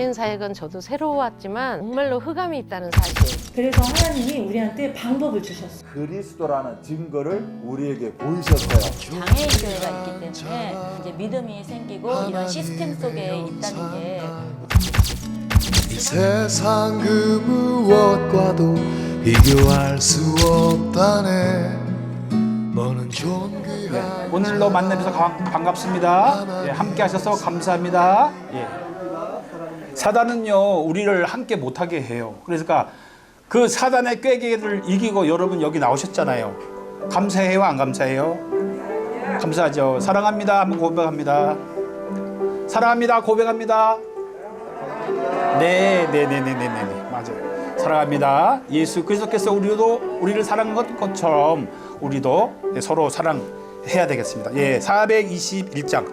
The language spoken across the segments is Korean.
장애인 사역은 저도 새로웠지만 정말로 흑암이 있다는 사실. 그래서 하나님이 우리한테 방법을 주셨어요. 그리스도라는 증거를 우리에게 보이셨어요. 장애인 교회가 있기 때문에 이제 믿음이 생기고 이런 시스템 속에 있다는 게 이 세상 그 무엇과도 비교할 수 없다네. 너는 존귀한 오늘로 만나뵈서 반갑습니다. 예, 함께 하셔서 감사합니다. 예. 사단은요, 우리를 함께 못하게 해요. 그러니까 그 사단의 꾀기를 이기고 여러분 여기 나오셨잖아요. 감사해요, 안 감사해요? 감사하죠. 사랑합니다. 한번 고백합니다. 사랑합니다. 고백합니다. 네, 맞아요. 사랑합니다. 예수 그리스도께서 우리를 사랑한 것처럼 우리도 서로 사랑해야 되겠습니다. 예, 421장.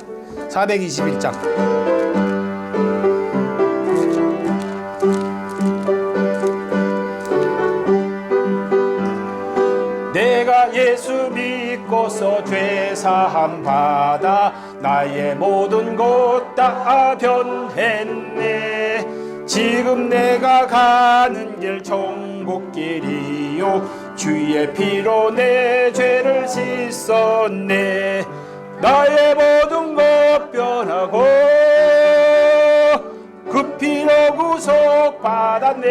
내가 예수 믿고서 죄사함 받아 나의 모든 것 다 변했네. 지금 내가 가는 길 천국길이요 주의 피로 내 죄를 씻었네. 나의 모든 것 변하고 그 피로 구속 받았네.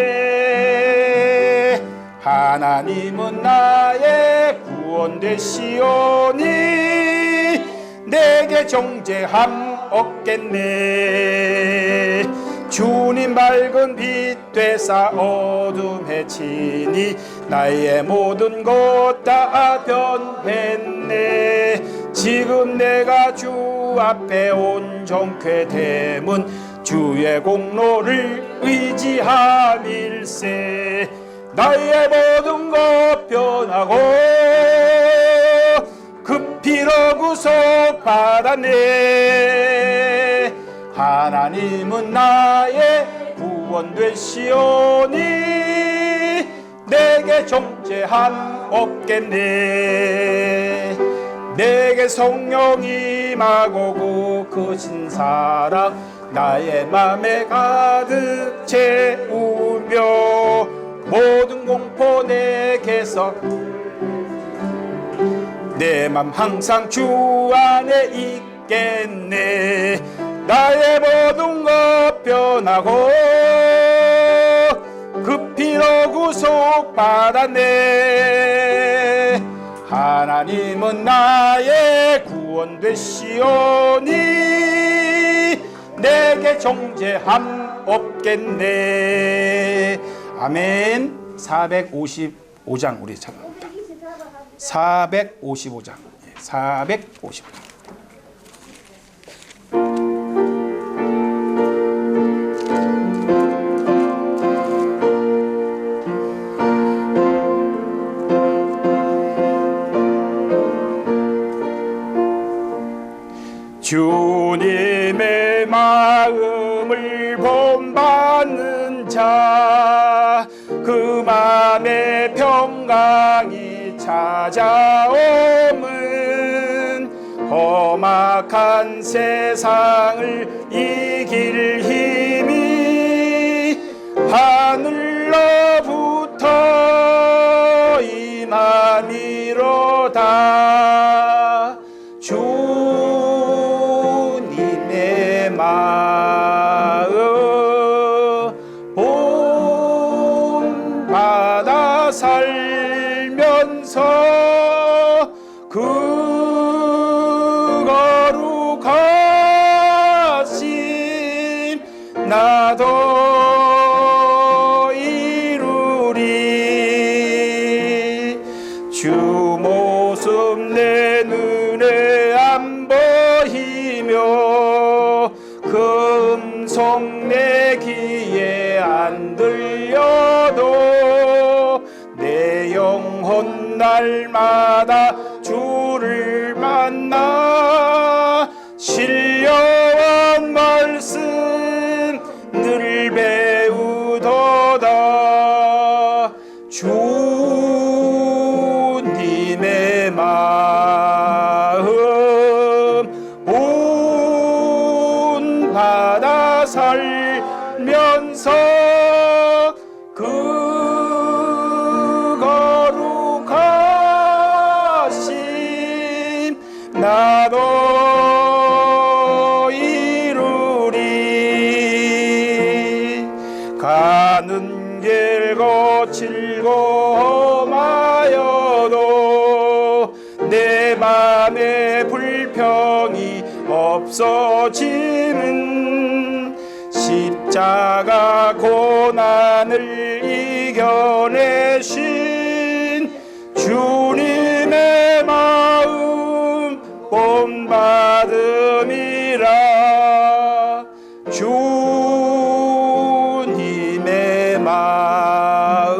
하나님은 나의 구원 되시오니 내게 정죄함 없겠네. 주님 밝은 빛 되사 어둠에 치니 나의 모든 것 다 변했네. 지금 내가 주 앞에 온전케 됨은 주의 공로를 의지함일세. 나의 모든 것 변하고 그 피로 구속 받았네. 하나님은 나의 구원 되시오니 내게 정죄함 없겠네. 내게 성령이 임하고 크신 사랑 나의 맘에 가득 채우며 모든 공포 내게서 내 맘 항상 주 안에 있겠네. 나의 모든 것 변하고 그 피로 구속 받았네. 하나님은 나의 구원 되시오니 내게 정죄함 없겠네. 아멘. 455장 우리 찾아봅니다. 455장. 455장. 주님의 마음을 본받는 자 그 맘에 평강이 찾아옴은 험악한 세상을 이길 힘이 하늘로부터 임함이로다. 주님의 마음 본받아 살면서 그 거룩하심 나도 이루리. 주 모습 내 눈에 안 보이며 그 음성 내 귀에 안 들려도 내 영혼 날마다 주를 만나 신령한 말씀 늘 배우도다. 주님의 마음 본받아 살면서 살면서 그 거룩하심 나도 이루리. 가는 길 거칠고 험하여도 내 맘에 불평이 없어지는 십자가 고난을 이겨내신 주님의 마음 본받음이라. 주님의 마음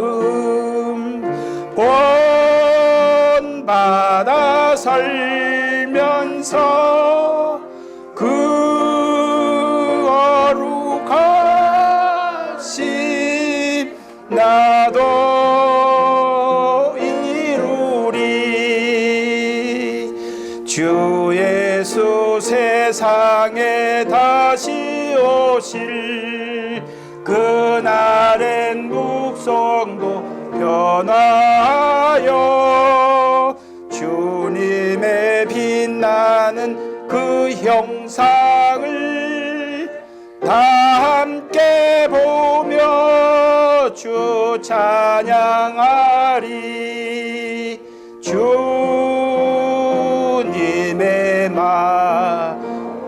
본받아 살면서 그 거룩하심 나도 이루리. 주 예수 세상에 다시 오실 그날엔 묵성도 변화하여 주님의 빛나는 그 형상을 다 함께 보며 주 찬양하리. 주님의 마음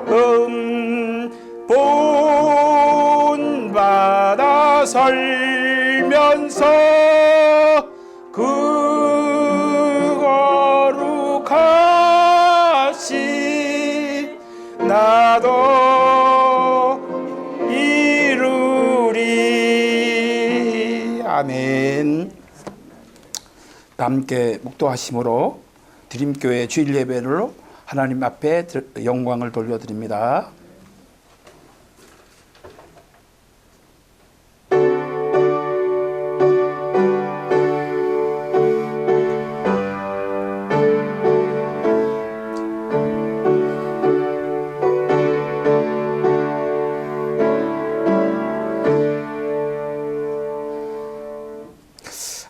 본받아 살면서 그 거룩하심 나도 이루리. 아멘. 함께 묵도하심으로 드림교회 주일 예배로 하나님 앞에 영광을 돌려드립니다.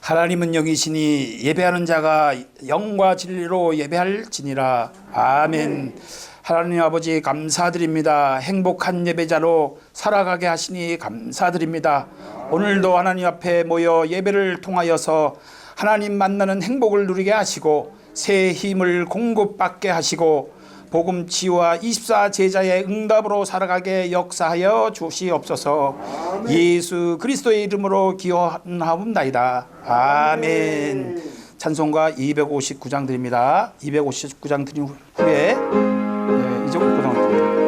하나님은 영이시니 예배하는 자가 영과 진리로 예배할지니라. 아멘. 하나님 아버지 감사드립니다. 행복한 예배자로 살아가게 하시니 감사드립니다. 오늘도 하나님 앞에 모여 예배를 통하여서 하나님 만나는 행복을 누리게 하시고 새 힘을 공급받게 하시고 복음치유와 24 제자의 응답으로 살아가게 역사하여 주시옵소서. 예수 그리스도의 이름으로 기원하옵나이다. 아멘. 찬송가 259장 드립니다. 259장 드린 후에 이제 고정 드립니다.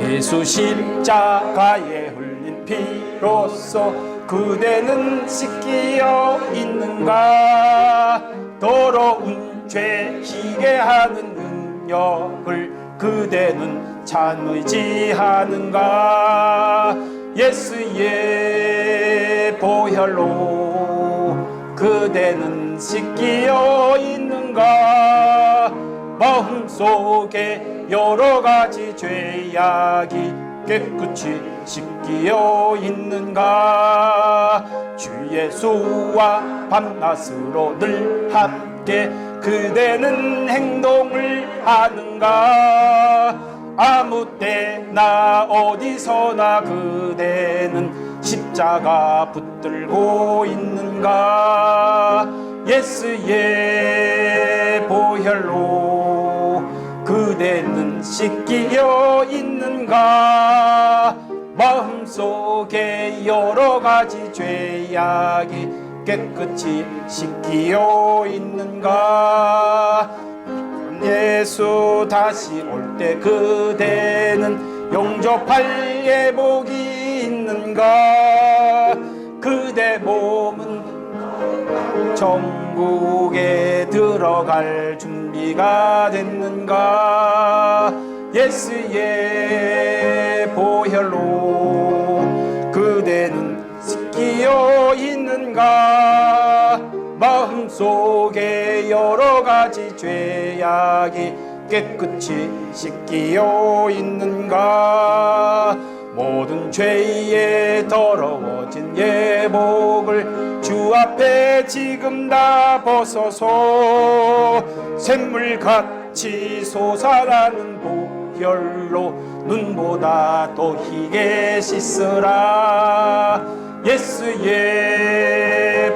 예수 십자가에 흘린 피로써 그대는 씻기어 있는가. 더러운 죄 희게 하는 능력을 그대는 찬의지하는가. 예수의 보혈로 그대는 씻기어 있는가. 마음속에 여러 가지 죄악이 깨끗이 씻기어 있는가. 주 예수와 밤낮으로 늘 함께 그대는 행동을 하는가. 아무 때나 어디서나 그대는 십자가 붙들고 있는가. 예수의 보혈로 그대는 씻기어 있는가. 마음속에 여러 가지 죄악이 깨끗이 씻기어 있는가. 예수 다시 올 때 그대는 영접할 예복이 있는가. 그대 몸은 천국에 들어갈 준비가 됐는가. 예수의 보혈로 그대는 씻기어 있는가. 마음속에 여러 가지 죄악이 깨끗이 씻기어 있는가. 모든 죄에 더러워진 예복을 주 앞에 지금 다 벗어서 샘물같이 솟아나는 보혈로 눈보다 더 희게 씻으라. 예수의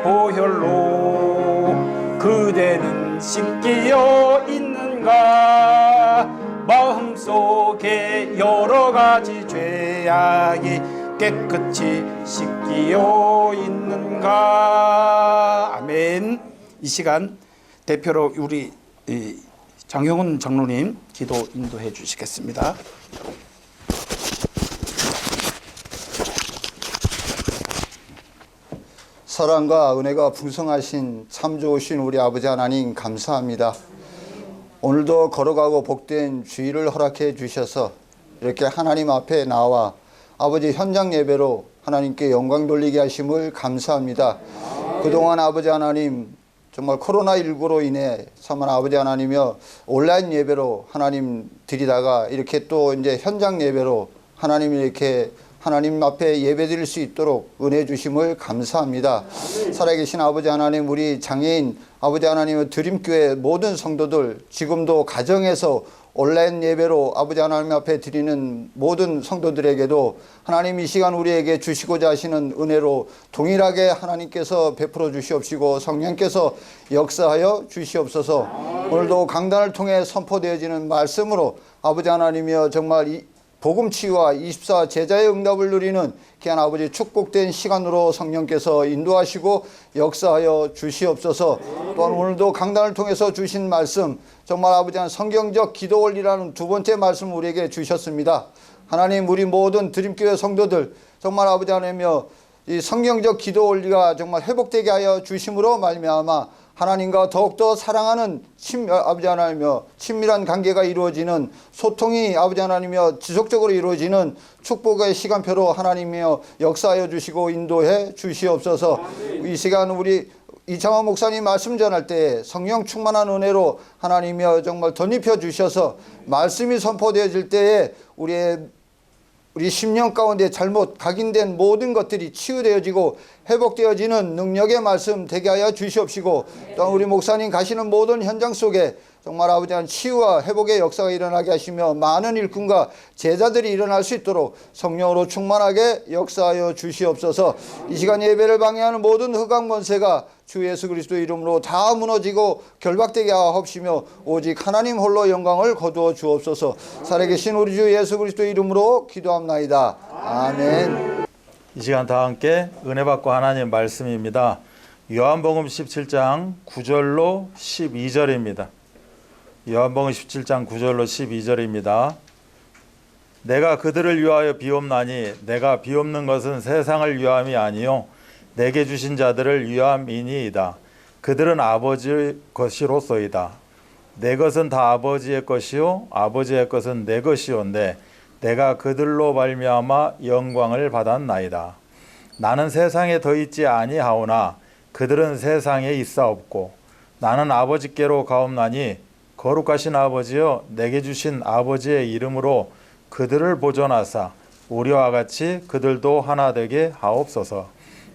보혈로 그대는 씻기어 있는가. 마음속에 여러 가지 죄악이 깨끗이 씻기어 있는가. 아멘. 이 시간 대표로 우리 장형훈 장로님 기도 인도해 주시겠습니다. 사랑과 은혜가 풍성하신 참 좋으신 우리 아버지 하나님 감사합니다. 오늘도 걸어가고 복된 주일을 허락해 주셔서 이렇게 하나님 앞에 나와 아버지 현장 예배로 하나님께 영광 돌리게 하심을 감사합니다. 그동안 아버지 하나님 정말 코로나19로 인해 참만 아버지 하나님이여 온라인 예배로 하나님 드리다가 이렇게 또 이제 현장 예배로 하나님 이렇게 하나님 앞에 예배드릴 수 있도록 은혜 주심을 감사합니다. 살아계신 아버지 하나님, 우리 장애인 아버지 하나님의 드림교회 모든 성도들, 지금도 가정에서 온라인 예배로 아버지 하나님 앞에 드리는 모든 성도들에게도 하나님 이 시간 우리에게 주시고자 하시는 은혜로 동일하게 하나님께서 베풀어 주시옵시고 성령께서 역사하여 주시옵소서. 오늘도 강단을 통해 선포되어지는 말씀으로 아버지 하나님이여 정말 복음치유와 24 제자의 응답을 누리는 귀한 아버지 축복된 시간으로 성령께서 인도하시고 역사하여 주시옵소서. 또한 오늘도 강단을 통해서 주신 말씀 정말 아버지 한 성경적 기도 원리라는 두 번째 말씀을 우리에게 주셨습니다. 하나님 우리 모든 드림교회 성도들 정말 아버지 하나님이여 이 성경적 기도 원리가 정말 회복되게 하여 주심으로 말미암아 하나님과 더욱더 사랑하는 아버지 하나님이여 친밀한 관계가 이루어지는 소통이 아버지 하나님이여 지속적으로 이루어지는 축복의 시간표로 하나님이여 역사하여 주시고 인도해 주시옵소서. 이 시간 우리 이창원 목사님 말씀 전할 때 성령 충만한 은혜로 하나님이여 정말 덧입혀 주셔서 말씀이 선포되어질 때에 우리 심령 가운데 잘못 각인된 모든 것들이 치유되어지고 회복되어지는 능력의 말씀 되게 하여 주시옵시고, 또한 우리 목사님 가시는 모든 현장 속에 정말 아버지 한 치유와 회복의 역사가 일어나게 하시며 많은 일꾼과 제자들이 일어날 수 있도록 성령으로 충만하게 역사하여 주시옵소서. 이 시간 예배를 방해하는 모든 흑암 권세가 주 예수 그리스도 이름으로 다 무너지고 결박되게 하옵시며 오직 하나님 홀로 영광을 거두어 주옵소서. 살아계신 우리 주 예수 그리스도 이름으로 기도합나이다. 아멘. 이 시간 다 함께 은혜 받고 하나님 말씀입니다. 요한복음 17장 9절로 12절입니다. 요한복음 17장 9절로 12절입니다. 내가 그들을 위하여 비옵나니 내가 비옵는 것은 세상을 위함이 아니요 내게 주신 자들을 위함이니이다. 그들은 아버지의 것이로소이다. 내 것은 다 아버지의 것이요 아버지의 것은 내 것이온데 내가 그들로 말미암아 영광을 받았나이다. 나는 세상에 더 있지 아니하오나 그들은 세상에 있사옵고 나는 아버지께로 가옵나니 거룩하신 아버지여 내게 주신 아버지의 이름으로 그들을 보존하사 우리와 같이 그들도 하나 되게 하옵소서.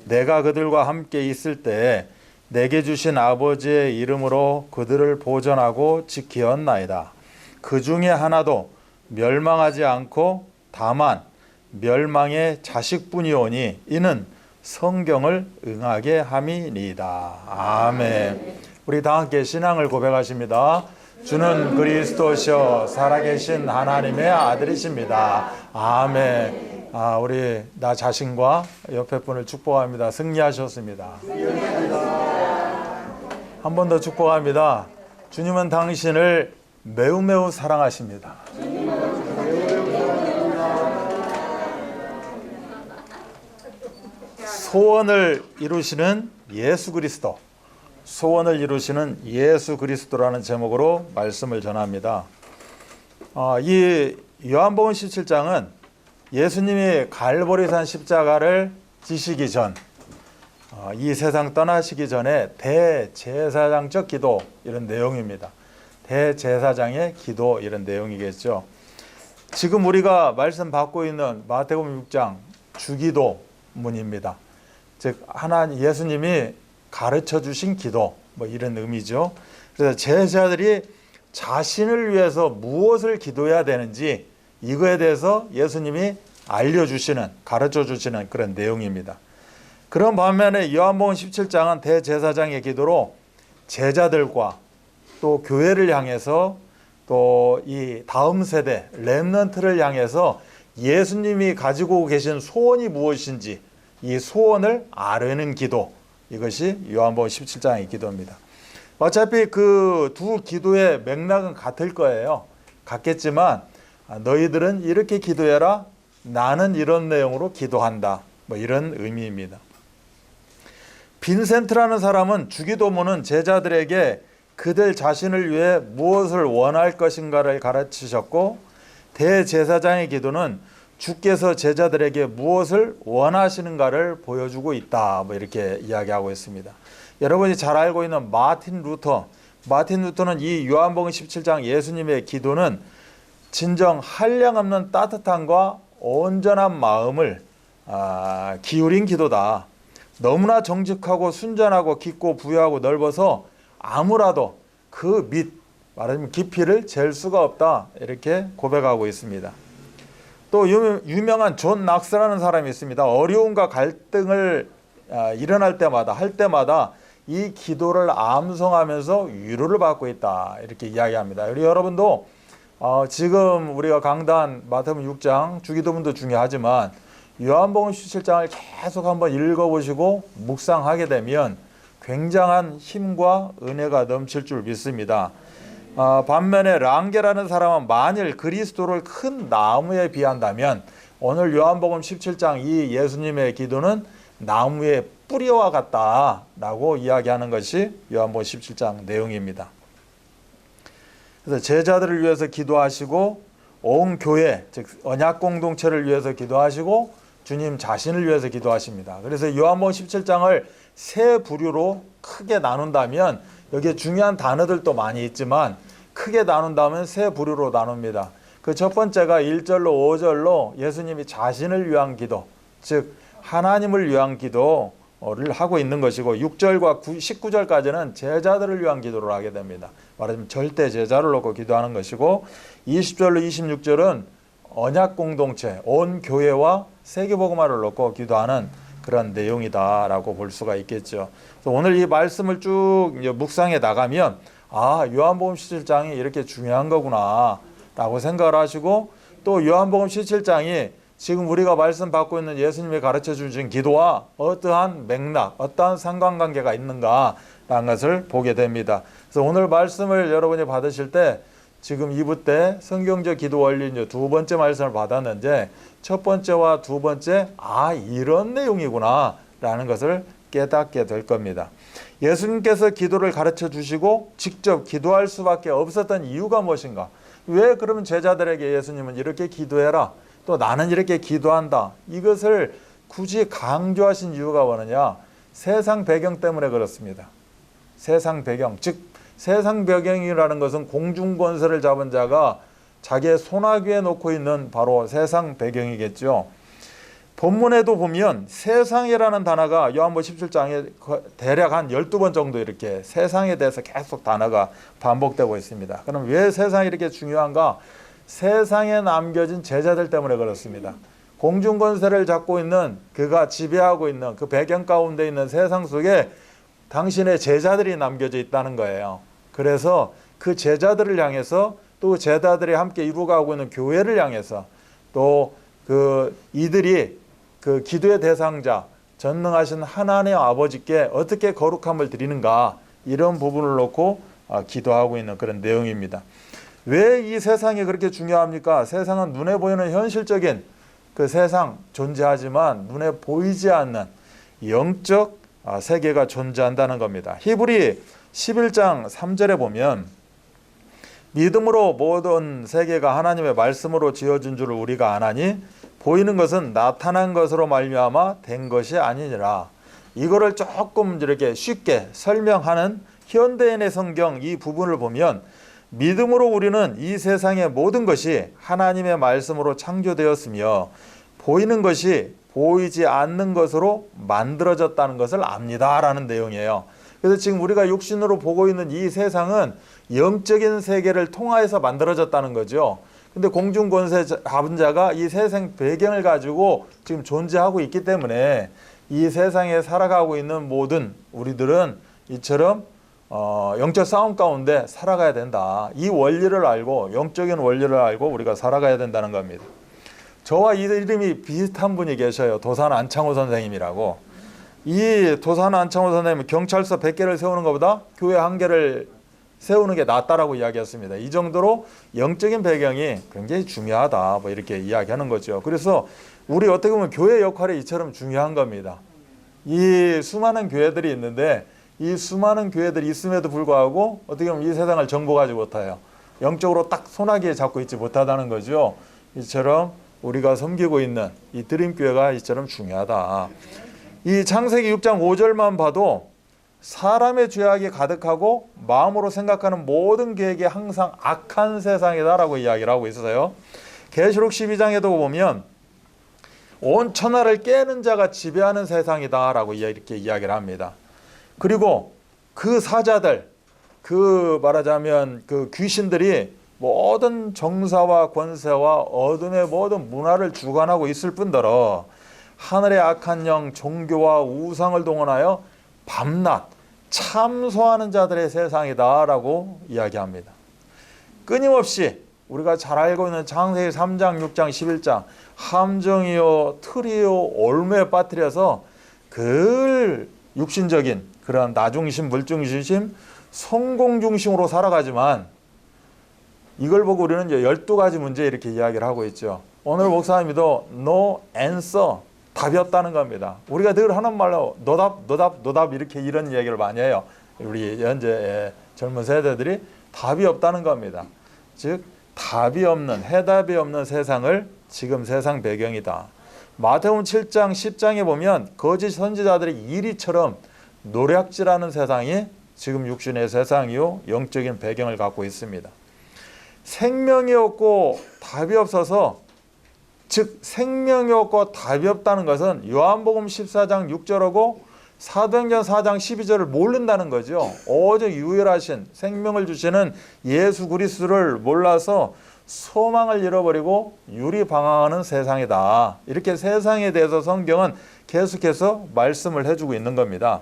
내가 그들과 함께 있을 때에 내게 주신 아버지의 이름으로 그들을 보존하고 지키었나이다. 그 중에 하나도 멸망하지 않고 다만 멸망의 자식뿐이오니 이는 성경을 응하게 함이니이다. 아멘. 우리 다 함께 신앙을 고백하십니다. 주는 그리스도시요 살아계신 하나님의 아들이십니다. 아멘. 우리 나 자신과 옆에 분을 축복합니다. 승리하셨습니다. 한 번 더 축복합니다. 주님은 당신을 매우 매우 사랑하십니다. 소원을 이루시는 예수 그리스도, 소원을 이루시는 예수 그리스도라는 제목으로 말씀을 전합니다. 이 요한복음 17장은 예수님이 갈보리산 십자가를 지시기 전, 이 세상 떠나시기 전에 대제사장적 기도 이런 내용입니다. 대제사장의 기도 이런 내용이겠죠. 지금 우리가 말씀 받고 있는 마태복음 6장 주기도문입니다. 즉 하나님 예수님이 가르쳐 주신 기도 뭐 이런 의미죠. 그래서 제자들이 자신을 위해서 무엇을 기도해야 되는지 이거에 대해서 예수님이 알려주시는 가르쳐 주시는 그런 내용입니다. 그런 반면에 요한복음 17장은 대제사장의 기도로 제자들과 또 교회를 향해서 또 이 다음 세대 렘넌트를 향해서 예수님이 가지고 계신 소원이 무엇인지 이 소원을 아뢰는 기도, 이것이 요한복음 17장의 기도입니다. 어차피 그 두 기도의 맥락은 같을 거예요. 같겠지만 너희들은 이렇게 기도해라, 나는 이런 내용으로 기도한다, 뭐 이런 의미입니다. 빈센트라는 사람은 주기도문은 제자들에게 그들 자신을 위해 무엇을 원할 것인가를 가르치셨고, 대제사장의 기도는 주께서 제자들에게 무엇을 원하시는가를 보여주고 있다, 뭐 이렇게 이야기하고 있습니다. 여러분이 잘 알고 있는 마틴 루터는 이 요한복음 17장 예수님의 기도는 진정 한량없는 따뜻함과 온전한 마음을 기울인 기도다. 너무나 정직하고 순전하고 깊고 부유하고 넓어서 아무라도 그 밑, 말하자면 깊이를 잴 수가 없다, 이렇게 고백하고 있습니다. 또 유명한 존 낙스라는 사람이 있습니다. 어려움과 갈등을 일어날 때마다 할 때마다 이 기도를 암송하면서 위로를 받고 있다, 이렇게 이야기합니다. 우리 여러분도 지금 우리가 강단 마태복음 6장 주기도문도 중요하지만 요한복음 17장을 계속 한번 읽어보시고 묵상하게 되면 굉장한 힘과 은혜가 넘칠 줄 믿습니다. 반면에 랑게라는 사람은 만일 그리스도를 큰 나무에 비한다면 오늘 요한복음 17장 이 예수님의 기도는 나무의 뿌리와 같다라고 이야기하는 것이 요한복음 17장 내용입니다. 그래서 제자들을 위해서 기도하시고 온 교회, 즉 언약 공동체를 위해서 기도하시고 주님 자신을 위해서 기도하십니다. 그래서 요한복음 17장을 세 부류로 크게 나눈다면, 여기에 중요한 단어들도 많이 있지만 크게 나눈다면 세 부류로 나눕니다. 그 첫 번째가 1절로 5절로 예수님이 자신을 위한 기도, 즉 하나님을 위한 기도를 하고 있는 것이고, 6절과 19절까지는 제자들을 위한 기도를 하게 됩니다. 말하자면 절대 제자를 놓고 기도하는 것이고, 20절로 26절은 언약 공동체, 온 교회와 세계복음화를 놓고 기도하는 그런 내용이다라고 볼 수가 있겠죠. 그래서 오늘 이 말씀을 쭉 묵상해 나가면 요한복음 17장이 이렇게 중요한 거구나 라고 생각을 하시고, 또 요한복음 17장이 지금 우리가 말씀 받고 있는 예수님이 가르쳐 주신 기도와 어떠한 맥락, 어떠한 상관관계가 있는가라는 것을 보게 됩니다. 그래서 오늘 말씀을 여러분이 받으실 때 지금 2부 때 성경적 기도 원리 두 번째 말씀을 받았는데, 첫 번째와 두 번째 이런 내용이구나 라는 것을 깨닫게 될 겁니다. 예수님께서 기도를 가르쳐 주시고 직접 기도할 수밖에 없었던 이유가 무엇인가? 왜 그러면 제자들에게 예수님은 이렇게 기도해라, 또 나는 이렇게 기도한다, 이것을 굳이 강조하신 이유가 뭐느냐? 세상 배경 때문에 그렇습니다. 세상 배경, 즉 세상 배경이라는 것은 공중권세를 잡은 자가 자기의 손아귀에 놓고 있는 바로 세상 배경이겠죠. 본문에도 보면 세상이라는 단어가 요한복음 17장에 대략 한 12번 정도 이렇게 세상에 대해서 계속 단어가 반복되고 있습니다. 그럼 왜 세상이 이렇게 중요한가? 세상에 남겨진 제자들 때문에 그렇습니다. 공중권세를 잡고 있는, 그가 지배하고 있는 그 배경 가운데 있는 세상 속에 당신의 제자들이 남겨져 있다는 거예요. 그래서 그 제자들을 향해서, 또 제자들이 함께 이루어가고 있는 교회를 향해서, 또 이들이 그 기도의 대상자 전능하신 하나님 아버지께 어떻게 거룩함을 드리는가, 이런 부분을 놓고 기도하고 있는 그런 내용입니다. 왜 이 세상이 그렇게 중요합니까? 세상은 눈에 보이는 현실적인 그 세상 존재하지만 눈에 보이지 않는 영적 세계가 존재한다는 겁니다. 히브리 11장 3절에 보면 믿음으로 모든 세계가 하나님의 말씀으로 지어진 줄을 우리가 아나니 보이는 것은 나타난 것으로 말미암아 된 것이 아니니라. 이거를 조금 이렇게 쉽게 설명하는 현대인의 성경 이 부분을 보면 믿음으로 우리는 이 세상의 모든 것이 하나님의 말씀으로 창조되었으며 보이는 것이 보이지 않는 것으로 만들어졌다는 것을 압니다 라는 내용이에요. 그래서 지금 우리가 육신으로 보고 있는 이 세상은 영적인 세계를 통하여서 만들어졌다는 거죠. 근데 공중 권세 잡은 자가 이 세상 배경을 가지고 지금 존재하고 있기 때문에 이 세상에 살아가고 있는 모든 우리들은 이처럼 영적 싸움 가운데 살아가야 된다. 이 원리를 알고 영적인 원리를 알고 우리가 살아가야 된다는 겁니다. 저와 이름이 비슷한 분이 계셔요. 도산 안창호 선생님이라고. 이 도산 안창호 선생님은 경찰서 100개를 세우는 것보다 교회 1개를 세우는 게 낫다라고 이야기했습니다. 이 정도로 영적인 배경이 굉장히 중요하다. 뭐 이렇게 이야기하는 거죠. 그래서 우리 어떻게 보면 교회 역할이 이처럼 중요한 겁니다. 이 수많은 교회들이 있는데 이 수많은 교회들이 있음에도 불구하고 어떻게 보면 이 세상을 정복하지 못해요. 영적으로 딱 손아귀에 잡고 있지 못하다는 거죠. 이처럼 우리가 섬기고 있는 이 드림교회가 이처럼 중요하다. 이 창세기 6장 5절만 봐도 사람의 죄악이 가득하고 마음으로 생각하는 모든 계획이 항상 악한 세상이다라고 이야기를 하고 있어요. 계시록 12장에도 보면 온 천하를 깨는 자가 지배하는 세상이다라고 이렇게 이야기를 합니다. 그리고 그 사자들, 그 말하자면 그 귀신들이 모든 정사와 권세와 어둠의 모든 문화를 주관하고 있을 뿐더러 하늘의 악한 영, 종교와 우상을 동원하여 밤낮 참소하는 자들의 세상이다라고 이야기합니다. 끊임없이 우리가 잘 알고 있는 창세기 3장, 6장, 11장 함정이요, 틀이요, 올무에 빠뜨려서 그 육신적인 그런 나중심, 물중심, 성공중심으로 살아가지만 이걸 보고 우리는 이제 12가지 문제 이렇게 이야기를 하고 있죠. 오늘 목사님도 no answer, 답이 없다는 겁니다. 우리가 늘 하는 말로 노답 이렇게 이런 이야기를 많이 해요. 우리 현재 젊은 세대들이 답이 없다는 겁니다. 즉 답이 없는, 해답이 없는 세상을 지금 세상 배경이다. 마태복음 7장 10장에 보면 거짓 선지자들이 이리처럼 노략질하는 세상이 지금 육신의 세상이요 영적인 배경을 갖고 있습니다. 생명이 없고 답이 없어서, 즉 생명이 없고 답이 없다는 것은 요한복음 14장 6절하고 사도행전 4장 12절을 모른다는 거죠. 오직 유일하신 생명을 주시는 예수 그리스도를 몰라서 소망을 잃어버리고 유리방황하는 세상이다. 이렇게 세상에 대해서 성경은 계속해서 말씀을 해주고 있는 겁니다.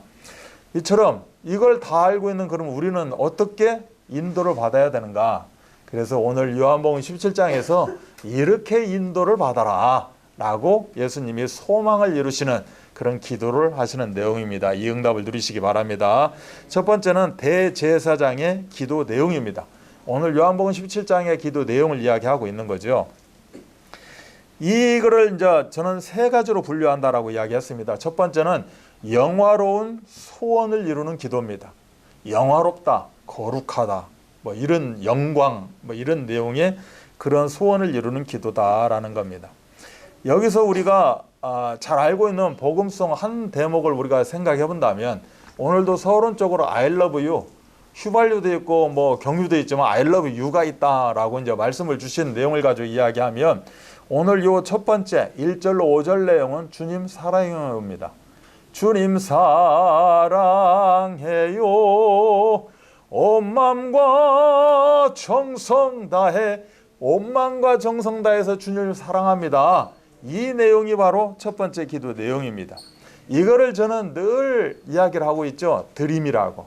이처럼 이걸 다 알고 있는 그럼 우리는 어떻게 인도를 받아야 되는가? 그래서 오늘 요한복음 17장에서 이렇게 인도를 받아라 라고 예수님이 소망을 이루시는 그런 기도를 하시는 내용입니다. 이 응답을 누리시기 바랍니다. 첫 번째는 대제사장의 기도 내용입니다. 오늘 요한복음 17장의 기도 내용을 이야기하고 있는 거죠. 이거를 이제 저는 세 가지로 분류한다라고 이야기했습니다. 첫 번째는 영화로운 소원을 이루는 기도입니다. 영화롭다, 거룩하다, 뭐 이런 영광, 뭐 이런 내용의 그런 소원을 이루는 기도다라는 겁니다. 여기서 우리가 잘 알고 있는 복음송 한 대목을 우리가 생각해 본다면 오늘도 서론적으로 I love you, 휘발유도 있고 뭐 경유도 있지만 I love you가 있다라고 이제 말씀을 주신 내용을 가지고 이야기하면 오늘 요 첫 번째 1절로 5절 내용은 주님 사랑해요입니다. 주님 사랑해요. 온 마음과 정성 다해, 온 마음과 정성 다해서 주님을 사랑합니다. 이 내용이 바로 첫 번째 기도 내용입니다. 이거를 저는 늘 이야기를 하고 있죠. 드림이라고.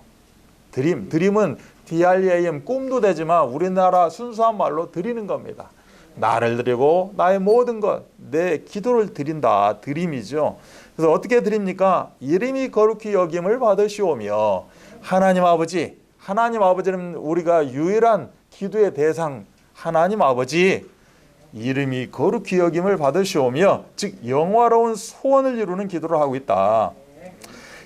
드림은 DREAM, 꿈도 되지만 우리나라 순수한 말로 드리는 겁니다. 나를 드리고 나의 모든 것, 내 기도를 드린다. 드림이죠. 그래서 어떻게 드립니까? 이름이 거룩히 여김을 받으시오며 하나님 아버지는 우리가 유일한 기도의 대상 하나님 아버지 이름이 거룩히 여김을 받으시오며, 즉 영화로운 소원을 이루는 기도를 하고 있다.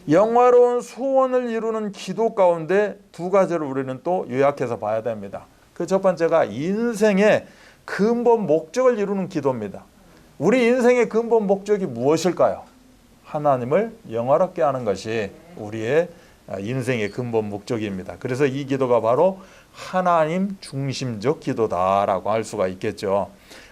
영화로운 소원을 이루는 기도 가운데 두 가지를 우리는 또 요약해서 봐야 됩니다. 그 첫 번째가 인생의 근본 목적을 이루는 기도입니다. 우리 인생의 근본 목적이 무엇일까요? 하나님을 영화롭게 하는 것이 우리의 인생의 근본 목적입니다. 그래서 이 기도가 바로 하나님 중심적 기도다라고 할 수가 있겠죠.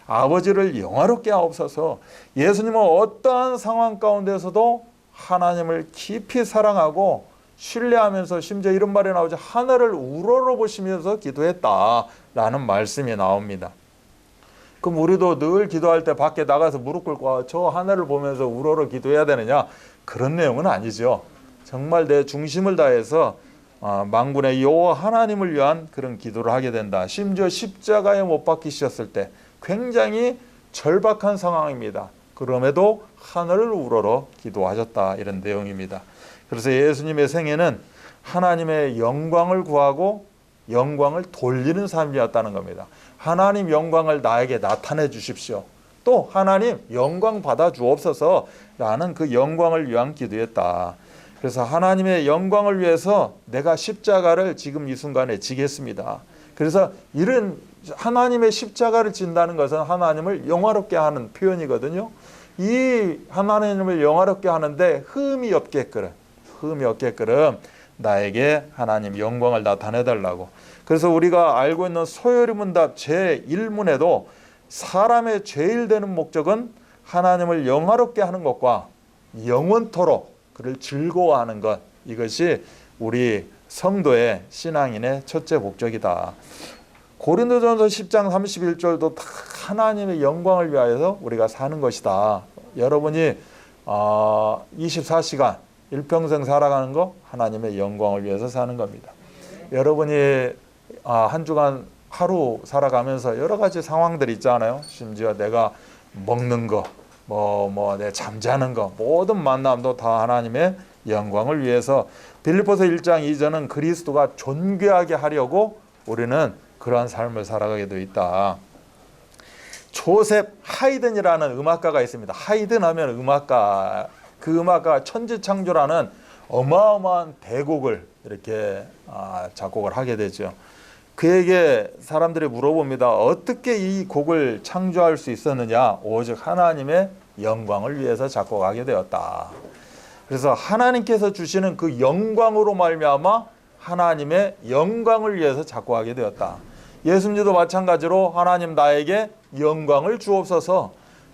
아버지를 영화롭게 하옵소서. 예수님은 어떠한 상황 가운데서도 하나님을 깊이 사랑하고 신뢰하면서 심지어 이런 말이 나오죠. 하늘을 우러러보시면서 기도했다라는 말씀이 나옵니다. 그럼 우리도 늘 기도할 때 밖에 나가서 무릎 꿇고 저 하늘을 보면서 우러러 기도해야 되느냐? 그런 내용은 아니죠. 정말 내 중심을 다해서 만군의 여호와 하나님을 위한 그런 기도를 하게 된다. 심지어 십자가에 못 박히셨을 때 굉장히 절박한 상황입니다. 그럼에도 하늘을 우러러 기도하셨다, 이런 내용입니다. 그래서 예수님의 생애는 하나님의 영광을 구하고 영광을 돌리는 삶이었다는 겁니다. 하나님 영광을 나에게 나타내 주십시오. 또 하나님 영광 받아 주옵소서 라는 그 영광을 위한 기도였다. 그래서 하나님의 영광을 위해서 내가 십자가를 지금 이 순간에 지겠습니다. 그래서 이런 하나님의 십자가를 진다는 것은 하나님을 영화롭게 하는 표현이거든요. 이 하나님을 영화롭게 하는데 흠이 없게끔 나에게 하나님 영광을 나타내 달라고. 그래서 우리가 알고 있는 소요리문답 제1문에도 사람의 제일 되는 목적은 하나님을 영화롭게 하는 것과 영원토록 그를 즐거워하는 것, 이것이 우리 성도의 신앙인의 첫째 목적이다. 고린도전서 10장 31절도 다 하나님의 영광을 위하여서 우리가 사는 것이다. 여러분이 24시간 일평생 살아가는 거 하나님의 영광을 위해서 사는 겁니다. 여러분이 한 주간 하루 살아가면서 여러 가지 상황들이 있잖아요. 심지어 내가 먹는 거, 내 잠자는 거, 모든 만남도 다 하나님의 영광을 위해서. 빌립보서 1장 2절은 그리스도가 존귀하게 하려고 우리는 그러한 삶을 살아가게 되어 있다. 조셉 하이든이라는 음악가가 있습니다. 하이든 하면 음악가, 그 음악가가 천지창조라는 어마어마한 대곡을 이렇게 작곡을 하게 되죠. 그에게 사람들이 물어봅니다. 어떻게 이 곡을 창조할 수 있었느냐? 오직 하나님의 영광을 위해서 작곡하게 되었다. 그래서 하나님께서 주시는 그 영광으로 말미암아 하나님의 영광을 위해서 작곡하게 되었다. 예수님도 마찬가지로 하나님 나에게 영광을 주옵소서,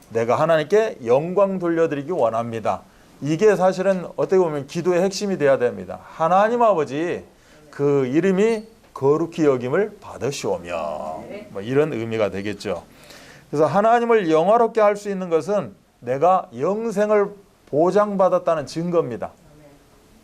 내가 하나님께 영광 돌려드리기 원합니다. 이게 사실은 어떻게 보면 기도의 핵심이 돼야 됩니다. 하나님 아버지 그 이름이 거룩히 여김을 받으시오며, 이런 의미가 되겠죠. 그래서 하나님을 영화롭게 할 수 있는 것은 내가 영생을 보장받았다는 증거입니다.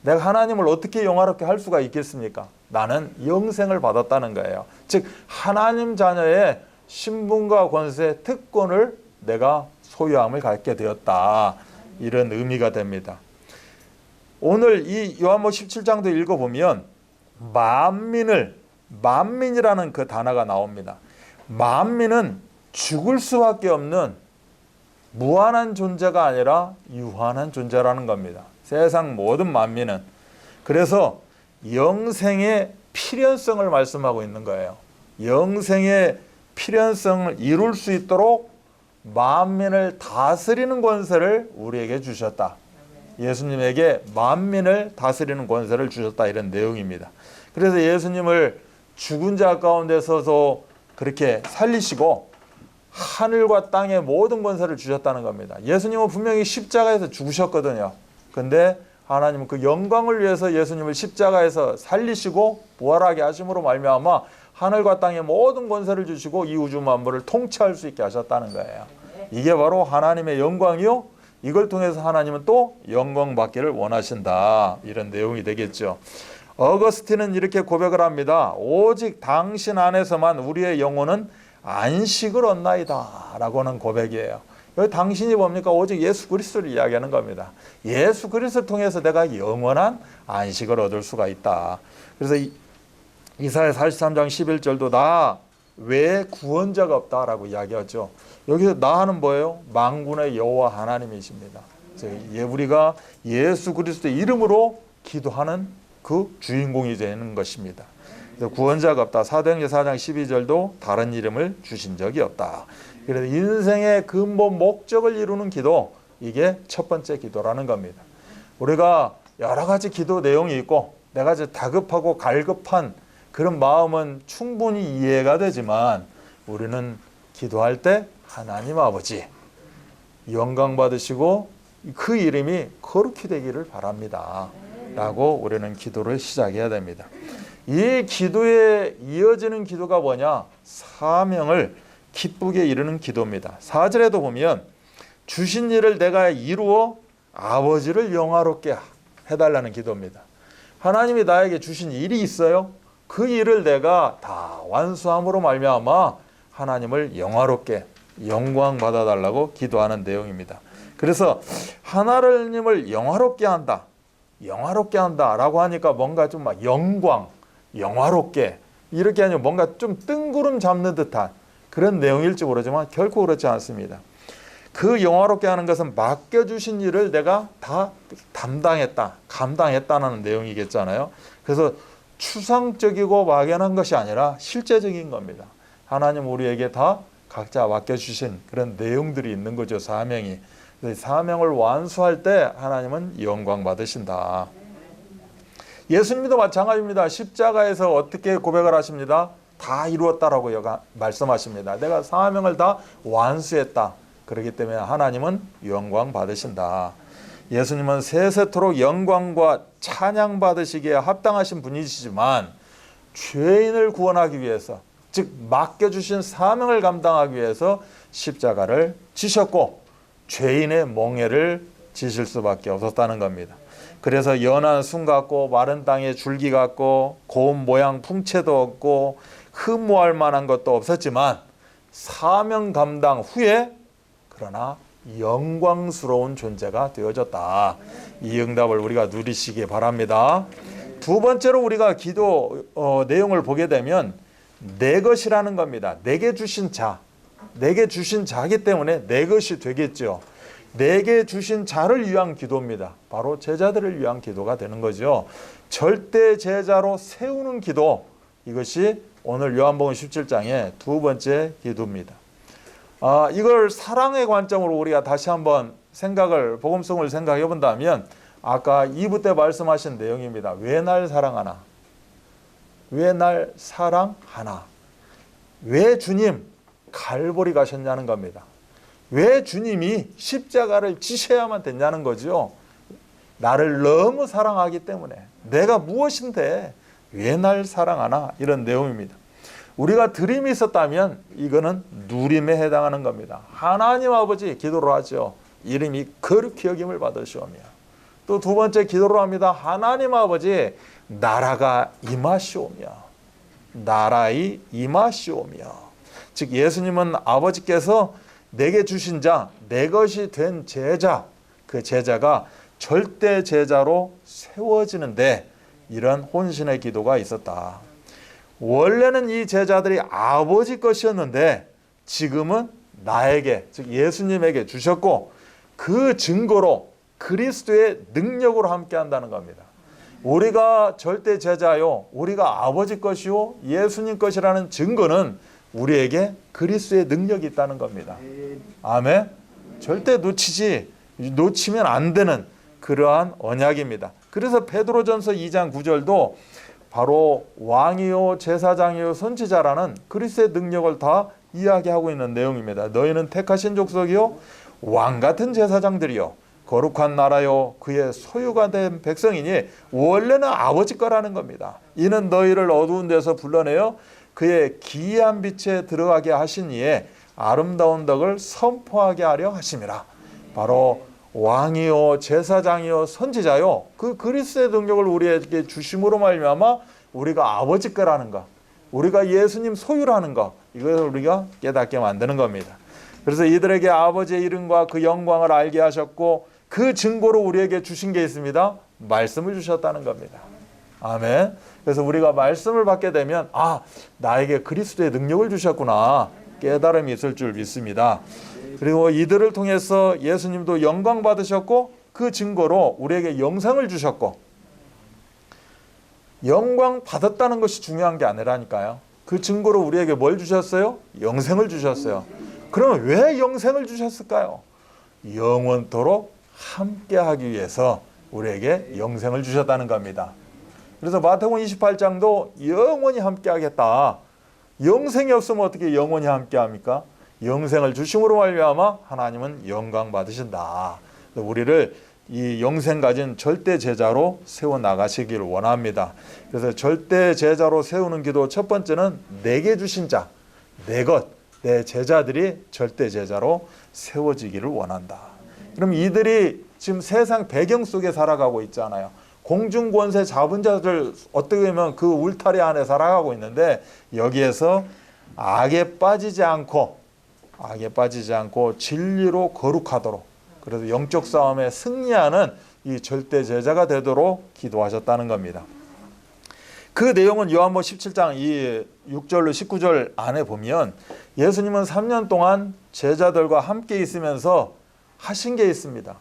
내가 하나님을 어떻게 영화롭게 할 수가 있겠습니까? 나는 영생을 받았다는 거예요. 즉 하나님 자녀의 신분과 권세, 특권을 내가 소유함을 갖게 되었다, 이런 의미가 됩니다. 오늘 이 요한복음 17장도 읽어보면 만민이라는 그 단어가 나옵니다. 만민은 죽을 수밖에 없는 무한한 존재가 아니라 유한한 존재라는 겁니다. 세상 모든 만민은. 그래서 영생의 필연성을 말씀하고 있는 거예요. 영생의 필연성을 이룰 수 있도록 만민을 다스리는 권세를 우리에게 주셨다. 예수님에게 만민을 다스리는 권세를 주셨다, 이런 내용입니다. 그래서 예수님을 죽은 자 가운데서도 그렇게 살리시고 하늘과 땅의 모든 권세를 주셨다는 겁니다. 예수님은 분명히 십자가에서 죽으셨거든요. 근데 하나님은 그 영광을 위해서 예수님을 십자가에서 살리시고 부활하게 하심으로 말미암아 하늘과 땅의 모든 권세를 주시고 이 우주 만물을 통치할 수 있게 하셨다는 거예요. 이게 바로 하나님의 영광이요, 이걸 통해서 하나님은 또 영광 받기를 원하신다, 이런 내용이 되겠죠. 어거스틴은 이렇게 고백을 합니다. 오직 당신 안에서만 우리의 영혼은 안식을 얻나이다 라고 하는 고백이에요. 여기 당신이 뭡니까? 오직 예수 그리스도를 이야기하는 겁니다. 예수 그리스도를 통해서 내가 영원한 안식을 얻을 수가 있다. 그래서 이사야 43장 11절도 나 외에 구원자가 없다라고 이야기하죠. 여기서 나는 뭐예요? 만군의 여호와 하나님이십니다. 우리가 예수 그리스도의 이름으로 기도하는 그 주인공이 되는 것입니다. 구원자가 없다. 사도행전 4장 12절도 다른 이름을 주신 적이 없다. 그래서 인생의 근본 목적을 이루는 기도, 이게 첫 번째 기도라는 겁니다. 우리가 여러 가지 기도 내용이 있고 내가 이제 다급하고 갈급한 그런 마음은 충분히 이해가 되지만 우리는 기도할 때 하나님 아버지 영광 받으시고 그 이름이 거룩히 되기를 바랍니다 라고 우리는 기도를 시작해야 됩니다. 이 기도에 이어지는 기도가 뭐냐? 사명을 기쁘게 이루는 기도입니다. 4절에도 보면 주신 일을 내가 이루어 아버지를 영화롭게 해달라는 기도입니다. 하나님이 나에게 주신 일이 있어요. 그 일을 내가 다 완수함으로 말미암아 하나님을 영화롭게 영광 받아달라고 기도하는 내용입니다. 그래서 하나님을 영화롭게 한다. 영화롭게 한다라고 하니까 뭔가 좀 막 영광, 영화롭게 이렇게 아니면 뭔가 좀 뜬구름 잡는 듯한 그런 내용일지 모르지만 결코 그렇지 않습니다. 그 영화롭게 하는 것은 맡겨주신 일을 내가 다 담당했다, 감당했다는 내용이겠잖아요. 그래서 추상적이고 막연한 것이 아니라 실제적인 겁니다. 하나님 우리에게 다 각자 맡겨주신 그런 내용들이 있는 거죠. 사명이. 사명을 완수할 때 하나님은 영광 받으신다. 예수님도 마찬가지입니다. 십자가에서 어떻게 고백을 하십니다? 다 이루었다라고 말씀하십니다. 내가 사명을 다 완수했다. 그렇기 때문에 하나님은 영광 받으신다. 예수님은 세세토록 영광과 찬양 받으시기에 합당하신 분이시지만 죄인을 구원하기 위해서 즉 맡겨주신 사명을 감당하기 위해서 십자가를 지셨고 죄인의 멍에를 지실 수밖에 없었다는 겁니다. 그래서 연한 순 같고 마른 땅에 줄기 같고 고운 모양 풍채도 없고 흠모할 만한 것도 없었지만 사명 감당 후에 그러나 영광스러운 존재가 되어졌다. 이 응답을 우리가 누리시기 바랍니다. 두 번째로 우리가 기도 내용을 보게 되면 내 것이라는 겁니다. 내게 주신 자, 내게 주신 자이기 때문에 내 것이 되겠죠. 내게 주신 자를 위한 기도입니다. 바로 제자들을 위한 기도가 되는 거죠. 절대 제자로 세우는 기도, 이것이 오늘 요한복음 17장의 두 번째 기도입니다. 이걸 사랑의 관점으로 우리가 다시 한번 복음성을 생각해 본다면 아까 2부 때 말씀하신 내용입니다. 왜 날 사랑하나? 왜 날 사랑하나? 왜 주님 갈보리 가셨냐는 겁니다. 왜 주님이 십자가를 지셔야만 됐냐는 거죠. 나를 너무 사랑하기 때문에 내가 무엇인데 왜 날 사랑하나? 이런 내용입니다. 우리가 드림이 있었다면 이거는 누림에 해당하는 겁니다. 하나님 아버지 기도를 하죠. 이름이 거룩히 여김을 받으시오며 또 두 번째 기도를 합니다. 하나님 아버지 나라가 임하시오며 나라의 임하시오며 즉 예수님은 아버지께서 내게 주신 자, 내 것이 된 제자, 그 제자가 절대 제자로 세워지는데 이런 혼신의 기도가 있었다. 원래는 이 제자들이 아버지 것이었는데 지금은 나에게, 즉 예수님에게 주셨고 그 증거로 그리스도의 능력으로 함께 한다는 겁니다. 우리가 절대 제자요, 우리가 아버지 것이요 예수님 것이라는 증거는 우리에게 그리스도의 능력이 있다는 겁니다. 아멘. 절대 놓치면 안 되는 그러한 언약입니다. 그래서 베드로전서 2장 9절도 바로 왕이요 제사장이요 선지자라는 그리스도의 능력을 다 이야기하고 있는 내용입니다. 너희는 택하신 족속이요 왕 같은 제사장들이요 거룩한 나라요 그의 소유가 된 백성이니 원래는 아버지 거라는 겁니다. 이는 너희를 어두운 데서 불러내어 그의 기이한 빛에 들어가게 하신 이에 아름다운 덕을 선포하게 하려 하심이라. 바로 왕이요 제사장이요 선지자요 그 그리스도의 능력을 우리에게 주심으로 말미암아 우리가 아버지 거라는 것, 우리가 예수님 소유라는 것, 이것을 우리가 깨닫게 만드는 겁니다. 그래서 이들에게 아버지의 이름과 그 영광을 알게 하셨고 그 증거로 우리에게 주신 게 있습니다. 말씀을 주셨다는 겁니다. 아멘. 그래서 우리가 말씀을 받게 되면 나에게 그리스도의 능력을 주셨구나 깨달음이 있을 줄 믿습니다. 그리고 이들을 통해서 예수님도 영광 받으셨고 그 증거로 우리에게 영생을 주셨고 영광 받았다는 것이 중요한 게 아니라니까요. 그 증거로 우리에게 뭘 주셨어요? 영생을 주셨어요. 그러면 왜 영생을 주셨을까요? 영원토록 함께하기 위해서 우리에게 영생을 주셨다는 겁니다. 그래서 마태복음 28장도 영원히 함께하겠다. 영생이 없으면 어떻게 영원히 함께합니까? 영생을 주심으로 말미암아 하나님은 영광 받으신다. 우리를 이 영생 가진 절대 제자로 세워 나가시기를 원합니다. 그래서 절대 제자로 세우는 기도 첫 번째는 내게 주신 자, 내 것, 내 제자들이 절대 제자로 세워지기를 원한다. 그럼 이들이 지금 세상 배경 속에 살아가고 있잖아요. 공중 권세 잡은 자들 어떻게 보면 그 울타리 안에 살아가고 있는데 여기에서 악에 빠지지 않고 진리로 거룩하도록, 그래서 영적 싸움에 승리하는 이 절대 제자가 되도록 기도하셨다는 겁니다. 그 내용은 요한복음 17장 이 6절로 19절 안에 보면 예수님은 3년 동안 제자들과 함께 있으면서 하신 게 있습니다.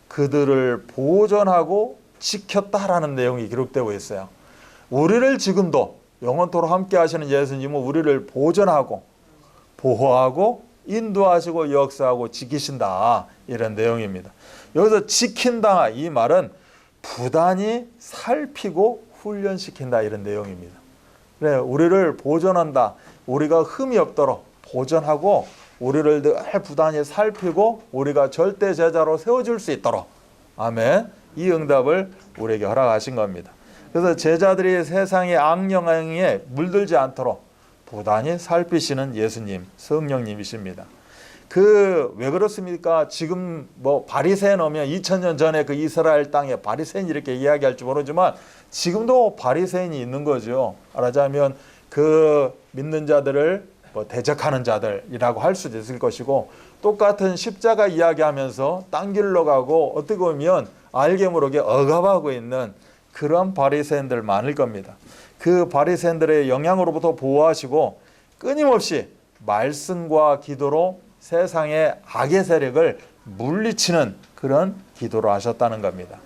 그들을 보존하고 지켰다라는 내용이 기록되고 있어요. 우리를 지금도 영원토록 함께 하시는 예수님은 우리를 보존하고 보호하고 인도하시고 역사하고 지키신다, 이런 내용입니다. 여기서 지킨다 이 말은 부단히 살피고 훈련시킨다, 이런 내용입니다. 그래, 우리를 보존한다. 우리가 흠이 없도록 보존하고 우리를 늘 부단히 살피고 우리가 절대 제자로 세워줄 수 있도록, 아멘, 이 응답을 우리에게 허락하신 겁니다. 그래서 제자들이 세상의 악영향에 물들지 않도록 부단히 살피시는 예수님, 성령님이십니다. 왜 그렇습니까? 지금 뭐 바리새인 오면 2000년 전에 그 이스라엘 땅에 바리새인 이렇게 이야기할지 모르지만 지금도 바리새인이 있는 거죠. 말하자면 그 믿는 자들을 뭐 대적하는 자들이라고 할 수도 있을 것이고, 똑같은 십자가 이야기하면서 딴 길로 가고 어떻게 보면 알게 모르게 억압하고 있는 그런 바리새인들 많을 겁니다. 그 바리새인들의 영향으로부터 보호하시고 끊임없이 말씀과 기도로 세상의 악의 세력을 물리치는 그런 기도를 하셨다는 겁니다.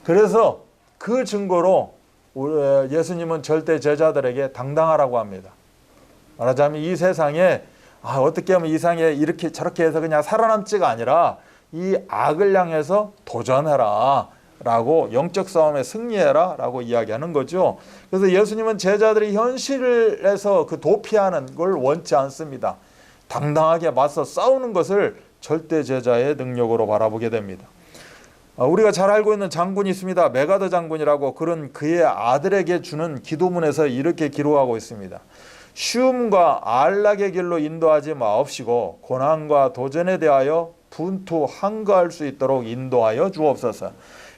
그래서 그 증거로 예수님은 절대 제자들에게 당당하라고 합니다. 말하자면 이 세상에 어떻게 하면 이 세상에 이렇게 저렇게 해서 그냥 살아남지가 아니라 이 악을 향해서 도전해라 라고, 영적 싸움에 승리해라 라고 이야기하는 거죠. 그래서 예수님은 제자들이 현실에서 그 도피하는 걸 원치 않습니다. 당당하게 맞서 싸우는 것을 절대 제자의 능력으로 바라보게 됩니다. 우리가 잘 알고 있는 장군이 있습니다. 메가더 장군이라고. 그런 그의 아들에게 주는 기도문에서 이렇게 기록하고 있습니다. 쉬움과 안락의 길로 인도하지 마옵시고 고난과 도전에 대하여 분투 항거할 수 있도록 인도하여 주옵소서.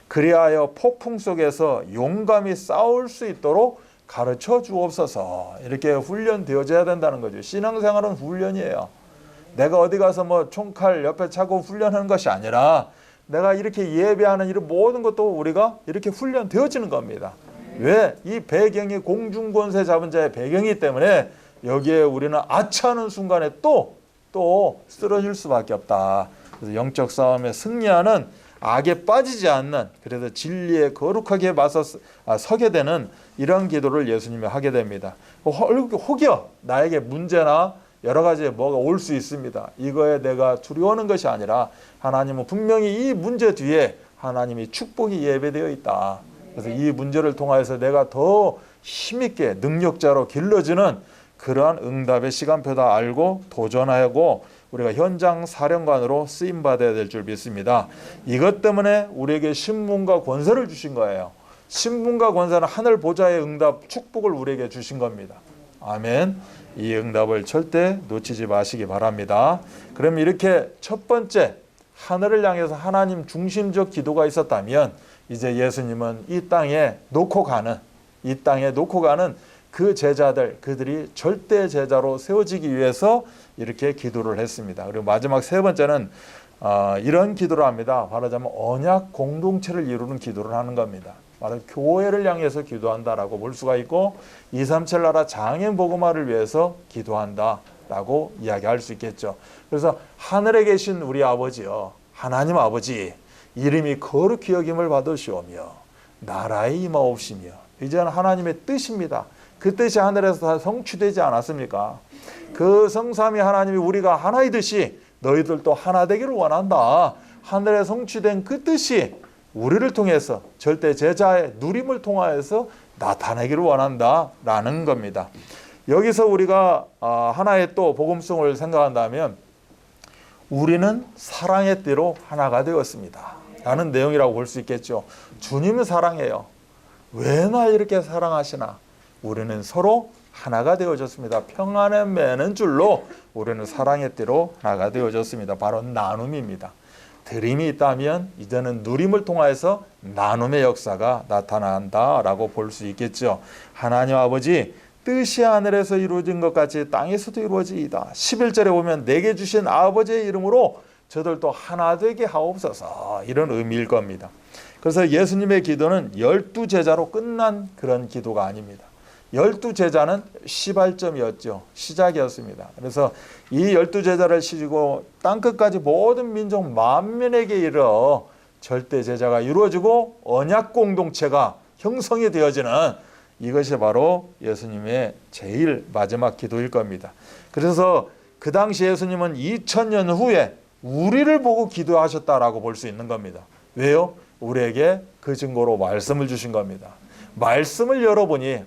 그리하여 폭풍 속에서 용감히 싸울 수 있도록 가르쳐 주옵소서. 이렇게 훈련되어져야 된다는 거죠. 신앙생활은 훈련이에요. 내가 어디 가서 뭐 총칼 옆에 차고 훈련하는 것이 아니라 내가 이렇게 예배하는 이런 모든 것도 우리가 이렇게 훈련되어지는 겁니다. 왜? 이 배경이 공중권세 잡은 자의 배경이기 때문에 여기에 우리는 아차하는 순간에 또 쓰러질 수밖에 없다. 그래서 영적 싸움에 승리하는, 악에 빠지지 않는, 그래서 진리에 거룩하게 맞서 서게 되는 이런 기도를 예수님이 하게 됩니다. 혹여 나에게 문제나 여러 가지 뭐가 올 수 있습니다. 이거에 내가 두려워하는 것이 아니라 하나님은 분명히 이 문제 뒤에 하나님이 축복이 예배되어 있다. 그래서 이 문제를 통하여서 내가 더 힘있게 능력자로 길러지는 그러한 응답의 시간표다 알고 도전하고 우리가 현장 사령관으로 쓰임받아야 될 줄 믿습니다. 이것 때문에 우리에게 신분과 권세를 주신 거예요. 신분과 권세는 하늘 보좌의 응답, 축복을 우리에게 주신 겁니다. 아멘. 이 응답을 절대 놓치지 마시기 바랍니다. 그럼 이렇게 첫 번째 하늘을 향해서 하나님 중심적 기도가 있었다면 이제 예수님은 이 땅에 놓고 가는 그 제자들, 그들이 절대 제자로 세워지기 위해서 이렇게 기도를 했습니다. 그리고 마지막 세 번째는 이런 기도를 합니다. 말하자면 언약 공동체를 이루는 기도를 하는 겁니다. 바로 교회를 향해서 기도한다라고 볼 수가 있고 237 나라 장애인 복음화를 위해서 기도한다라고 이야기할 수 있겠죠. 그래서 하늘에 계신 우리 아버지요, 하나님 아버지, 이름이 거룩히 여김을 받으시오며 나라에 임하옵시며, 이제는 하나님의 뜻입니다. 그 뜻이 하늘에서 다 성취되지 않았습니까? 그 성삼위 하나님이 우리가 하나이듯이 너희들도 하나 되기를 원한다. 하늘에 성취된 그 뜻이 우리를 통해서 절대 제자의 누림을 통하여서 나타내기를 원한다라는 겁니다. 여기서 우리가 하나의 또 복음성을 생각한다면 우리는 사랑의 띠로 하나가 되었습니다 라는 내용이라고 볼 수 있겠죠. 주님은 사랑해요. 왜 나 이렇게 사랑하시나? 우리는 서로 하나가 되어졌습니다. 평안에 매는 줄로 우리는 사랑의 띠로 하나가 되어졌습니다. 바로 나눔입니다. 드림이 있다면 이제는 누림을 통하여서 나눔의 역사가 나타난다라고 볼 수 있겠죠. 하나님 아버지, 뜻이 하늘에서 이루어진 것 같이 땅에서도 이루어지이다. 11절에 보면 내게 주신 아버지의 이름으로 저들도 하나 되게 하옵소서, 이런 의미일 겁니다. 그래서 예수님의 기도는 12제자로 끝난 그런 기도가 아닙니다. 12제자는 시발점이었죠. 시작이었습니다. 그래서 이 12제자를 시고 땅끝까지 모든 민족 만민에게 이르러 절대 제자가 이루어지고 언약 공동체가 형성이 되어지는, 이것이 바로 예수님의 제일 마지막 기도일 겁니다. 그래서 그 당시 예수님은 2000년 후에 우리를 보고 기도하셨다라고 볼 수 있는 겁니다. 왜요? 우리에게 그 증거로 말씀을 주신 겁니다. 말씀을 열어보니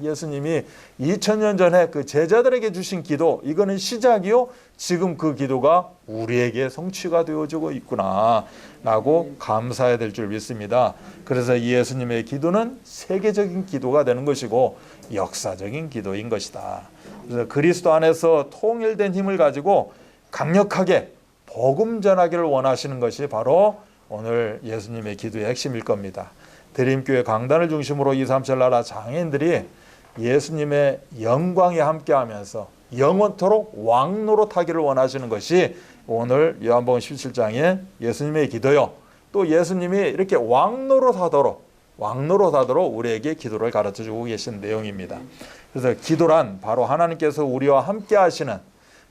예수님이 2000년 전에 그 제자들에게 주신 기도, 이거는 시작이요, 지금 그 기도가 우리에게 성취가 되어지고 있구나 라고 감사해야 될 줄 믿습니다. 그래서 이 예수님의 기도는 세계적인 기도가 되는 것이고 역사적인 기도인 것이다. 그래서 그리스도 안에서 통일된 힘을 가지고 강력하게 복음 전하기를 원하시는 것이 바로 오늘 예수님의 기도의 핵심일 겁니다. 드림교회 강단을 중심으로 237 나라 장애인들이 예수님의 영광에 함께하면서 영원토록 왕노릇하기를 원하시는 것이 오늘 요한복음 17장의 예수님의 기도요. 또 예수님이 이렇게 왕노릇하도록 우리에게 기도를 가르쳐주고 계신 내용입니다. 그래서 기도란 바로 하나님께서 우리와 함께 하시는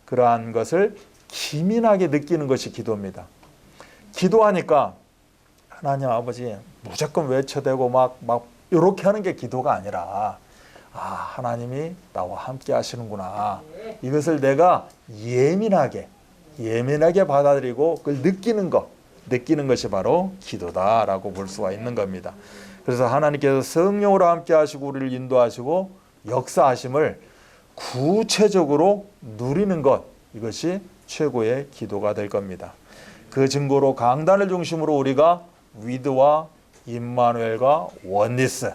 그러한 것을 기민하게 느끼는 것이 기도입니다. 기도하니까 하나님 아버지 무조건 외쳐대고 막 이렇게 하는 게 기도가 아니라 하나님이 나와 함께 하시는구나, 이것을 내가 예민하게 받아들이고 그걸 느끼는 것이 바로 기도다라고 볼 수가 있는 겁니다. 그래서 하나님께서 성령으로 함께 하시고 우리를 인도하시고 역사하심을 구체적으로 누리는 것, 이것이 최고의 기도가 될 겁니다. 그 증거로 강단을 중심으로 우리가 위드와 임마누엘과 원니스,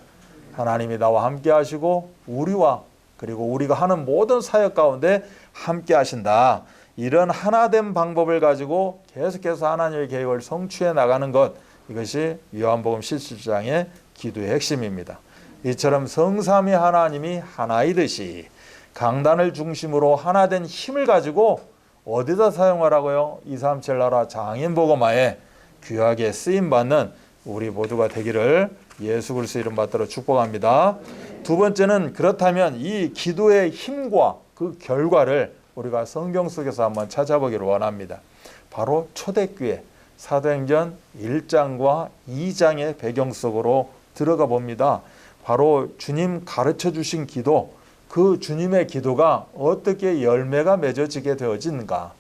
하나님이 나와 함께 하시고 우리와, 그리고 우리가 하는 모든 사역 가운데 함께 하신다, 이런 하나된 방법을 가지고 계속해서 하나님의 계획을 성취해 나가는 것, 이것이 요한복음 17장의 기도의 핵심입니다. 이처럼 성삼위 하나님이 하나이듯이 강단을 중심으로 하나된 힘을 가지고 어디다 사용하라고요? 237 나라 장인 복음화에 귀하게 쓰임받는 우리 모두가 되기를 예수 그리스도 이름 받들어 축복합니다. 두 번째는, 그렇다면 이 기도의 힘과 그 결과를 우리가 성경 속에서 한번 찾아보기를 원합니다. 바로 초대교회 사도행전 1장과 2장의 배경 속으로 들어가 봅니다. 바로 주님 가르쳐 주신 기도, 그 주님의 기도가 어떻게 열매가 맺어지게 되어지는가.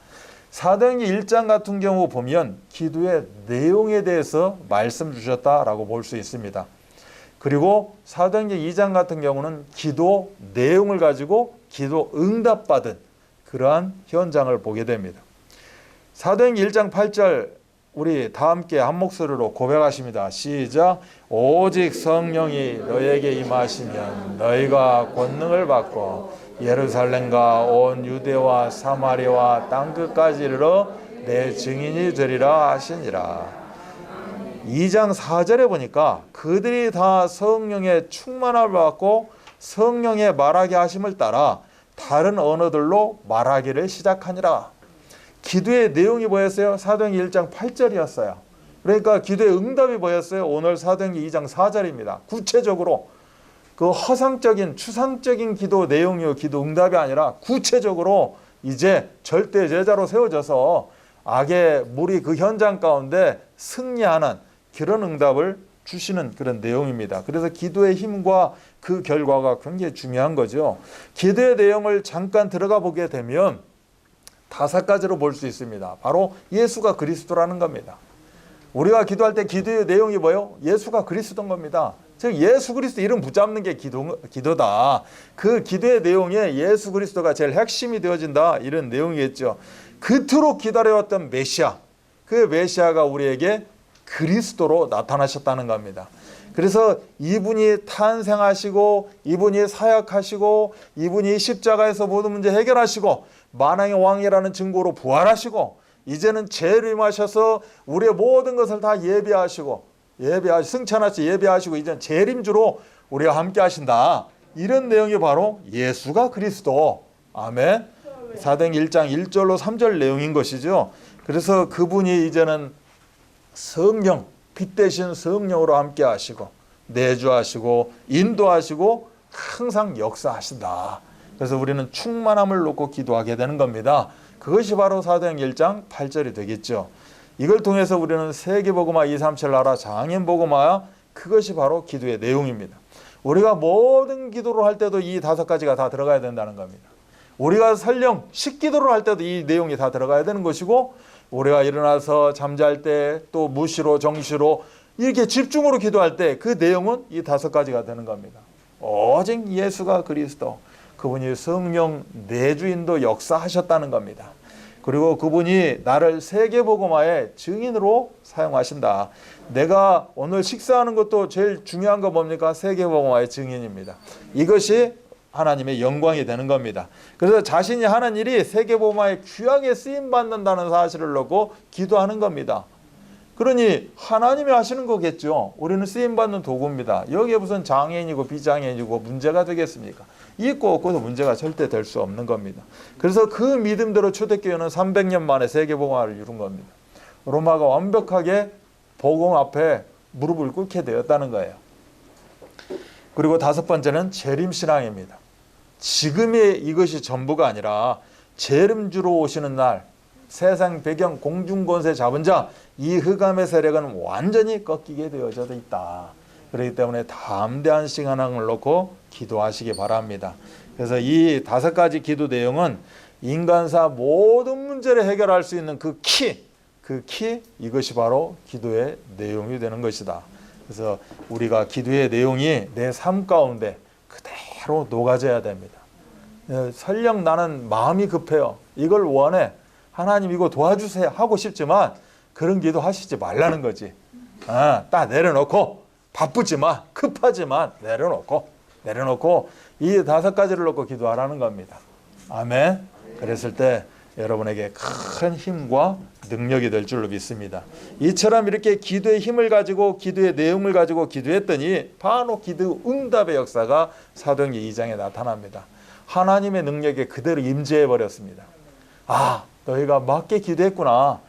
사도행전 1장 같은 경우 보면 기도의 내용에 대해서 말씀 주셨다라고 볼 수 있습니다. 그리고 사도행전 2장 같은 경우는 기도 내용을 가지고 기도 응답받은 그러한 현장을 보게 됩니다. 사도행전 1장 8절 우리 다 함께 한 목소리로 고백하십니다. 시작. 오직 성령이 너에게 임하시면 너희가 권능을 받고 예루살렘과 온 유대와 사마리아와 땅끝까지 이르러 내 증인이 되리라 하시니라. 2장 4절에 보니까 그들이 다 성령의 충만함을 받고 성령의 말하게 하심을 따라 다른 언어들로 말하기를 시작하니라. 기도의 내용이 뭐였어요? 사도행전 1장 8절이었어요. 그러니까 기도의 응답이 뭐였어요? 오늘 사도행전 2장 4절입니다. 구체적으로 그 허상적인 추상적인 기도 내용이요, 기도 응답이 아니라 구체적으로 이제 절대 제자로 세워져서 악의 무리 그 현장 가운데 승리하는 그런 응답을 주시는 그런 내용입니다. 그래서 기도의 힘과 그 결과가 굉장히 중요한 거죠. 기도의 내용을 잠깐 들어가 보게 되면 5가지로 볼 수 있습니다. 바로 예수가 그리스도라는 겁니다. 우리가 기도할 때 기도의 내용이 뭐예요? 예수가 그리스도인 겁니다. 즉 예수 그리스도 이름 붙잡는 게 기도다. 그 기도의 내용에 예수 그리스도가 제일 핵심이 되어진다, 이런 내용이겠죠. 그토록 기다려왔던 메시아, 그 메시아가 우리에게 그리스도로 나타나셨다는 겁니다. 그래서 이분이 탄생하시고, 이분이 사역하시고, 이분이 십자가에서 모든 문제 해결하시고, 만왕의 왕이라는 증거로 부활하시고, 이제는 재림하셔서 우리의 모든 것을 다 예비하시고, 승천하시 예비하시고, 이제는 재림주로 우리와 함께 하신다. 이런 내용이 바로 예수가 그리스도. 아멘. 사도행 1장 1절로 3절 내용인 것이죠. 그래서 그분이 이제는 성령, 빛 대신 성령으로 함께 하시고, 내주하시고, 인도하시고, 항상 역사하신다. 그래서 우리는 충만함을 놓고 기도하게 되는 겁니다. 그것이 바로 사도행 1장 8절이 되겠죠. 이걸 통해서 우리는 세계복음화 237 나라 장인복음화, 그것이 바로 기도의 내용입니다. 우리가 모든 기도를 할 때도 이 5가지가 다 들어가야 된다는 겁니다. 우리가 설령 식기도를 할 때도 이 내용이 다 들어가야 되는 것이고, 우리가 일어나서 잠잘 때, 또 무시로 정시로 이렇게 집중으로 기도할 때 그 내용은 이 5가지가 되는 겁니다. 오직 예수가 그리스도, 그분이 성령 내주인도 역사하셨다는 겁니다. 그리고 그분이 나를 세계복음화의 증인으로 사용하신다. 내가 오늘 식사하는 것도 제일 중요한 거 뭡니까? 세계복음화의 증인입니다. 이것이 하나님의 영광이 되는 겁니다. 그래서 자신이 하는 일이 세계복음화에 귀하게 쓰임받는다는 사실을 놓고 기도하는 겁니다. 그러니 하나님이 하시는 거겠죠. 우리는 쓰임받는 도구입니다. 여기에 무슨 장애인이고 비장애인이고 문제가 되겠습니까? 있고 없고도 문제가 절대 될 수 없는 겁니다. 그래서 그 믿음대로 초대교회는 300년 만에 세계복음화를 이룬 겁니다. 로마가 완벽하게 복음 앞에 무릎을 꿇게 되었다는 거예요. 그리고 5번째는 재림신앙입니다. 지금의 이것이 전부가 아니라 재림주로 오시는 날, 세상 배경 공중권세 잡은 자, 이 흑암의 세력은 완전히 꺾이게 되어져 있다. 그렇기 때문에 담대한 신앙을 놓고 기도하시기 바랍니다. 그래서 이 5가지 기도 내용은 인간사 모든 문제를 해결할 수 있는 그 키, 이것이 바로 기도의 내용이 되는 것이다. 그래서 우리가 기도의 내용이 내 삶 가운데 그대로 녹아져야 됩니다. 설령 나는 마음이 급해요, 이걸 원해, 하나님 이거 도와주세요 하고 싶지만 그런 기도 하시지 말라는 거지. 딱 내려놓고, 바쁘지만 급하지만 내려놓고 이 5가지를 놓고 기도하라는 겁니다. 아멘. 그랬을 때 여러분에게 큰 힘과 능력이 될 줄로 믿습니다. 이처럼 이렇게 기도의 힘을 가지고, 기도의 내용을 가지고 기도했더니 바로 기도 응답의 역사가 사도행전 2장에 나타납니다. 하나님의 능력에 그대로 임재해 버렸습니다. 너희가 맞게 기도했구나.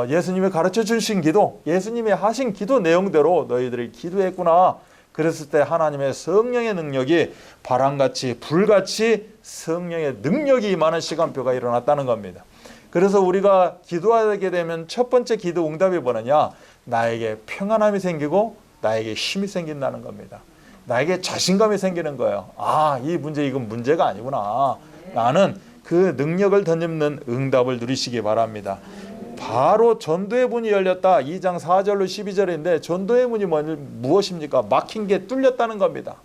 예수님이 가르쳐 주신 기도, 예수님이 하신 기도 내용대로 너희들이 기도했구나. 그랬을 때 하나님의 성령의 능력이 바람같이 불같이 성령의 능력이 임하는 시간표가 일어났다는 겁니다. 그래서 우리가 기도하게 되면 첫 번째 기도 응답이 뭐느냐? 나에게 평안함이 생기고 나에게 힘이 생긴다는 겁니다. 나에게 자신감이 생기는 거예요. 이 문제, 이건 문제가 아니구나. 나는 그 능력을 덧입는 응답을 누리시기 바랍니다. 바로 전도의 문이 열렸다. 2장 4절로 12절인데 전도의 문이 무엇입니까? 막힌 게 뚫렸다는 겁니다.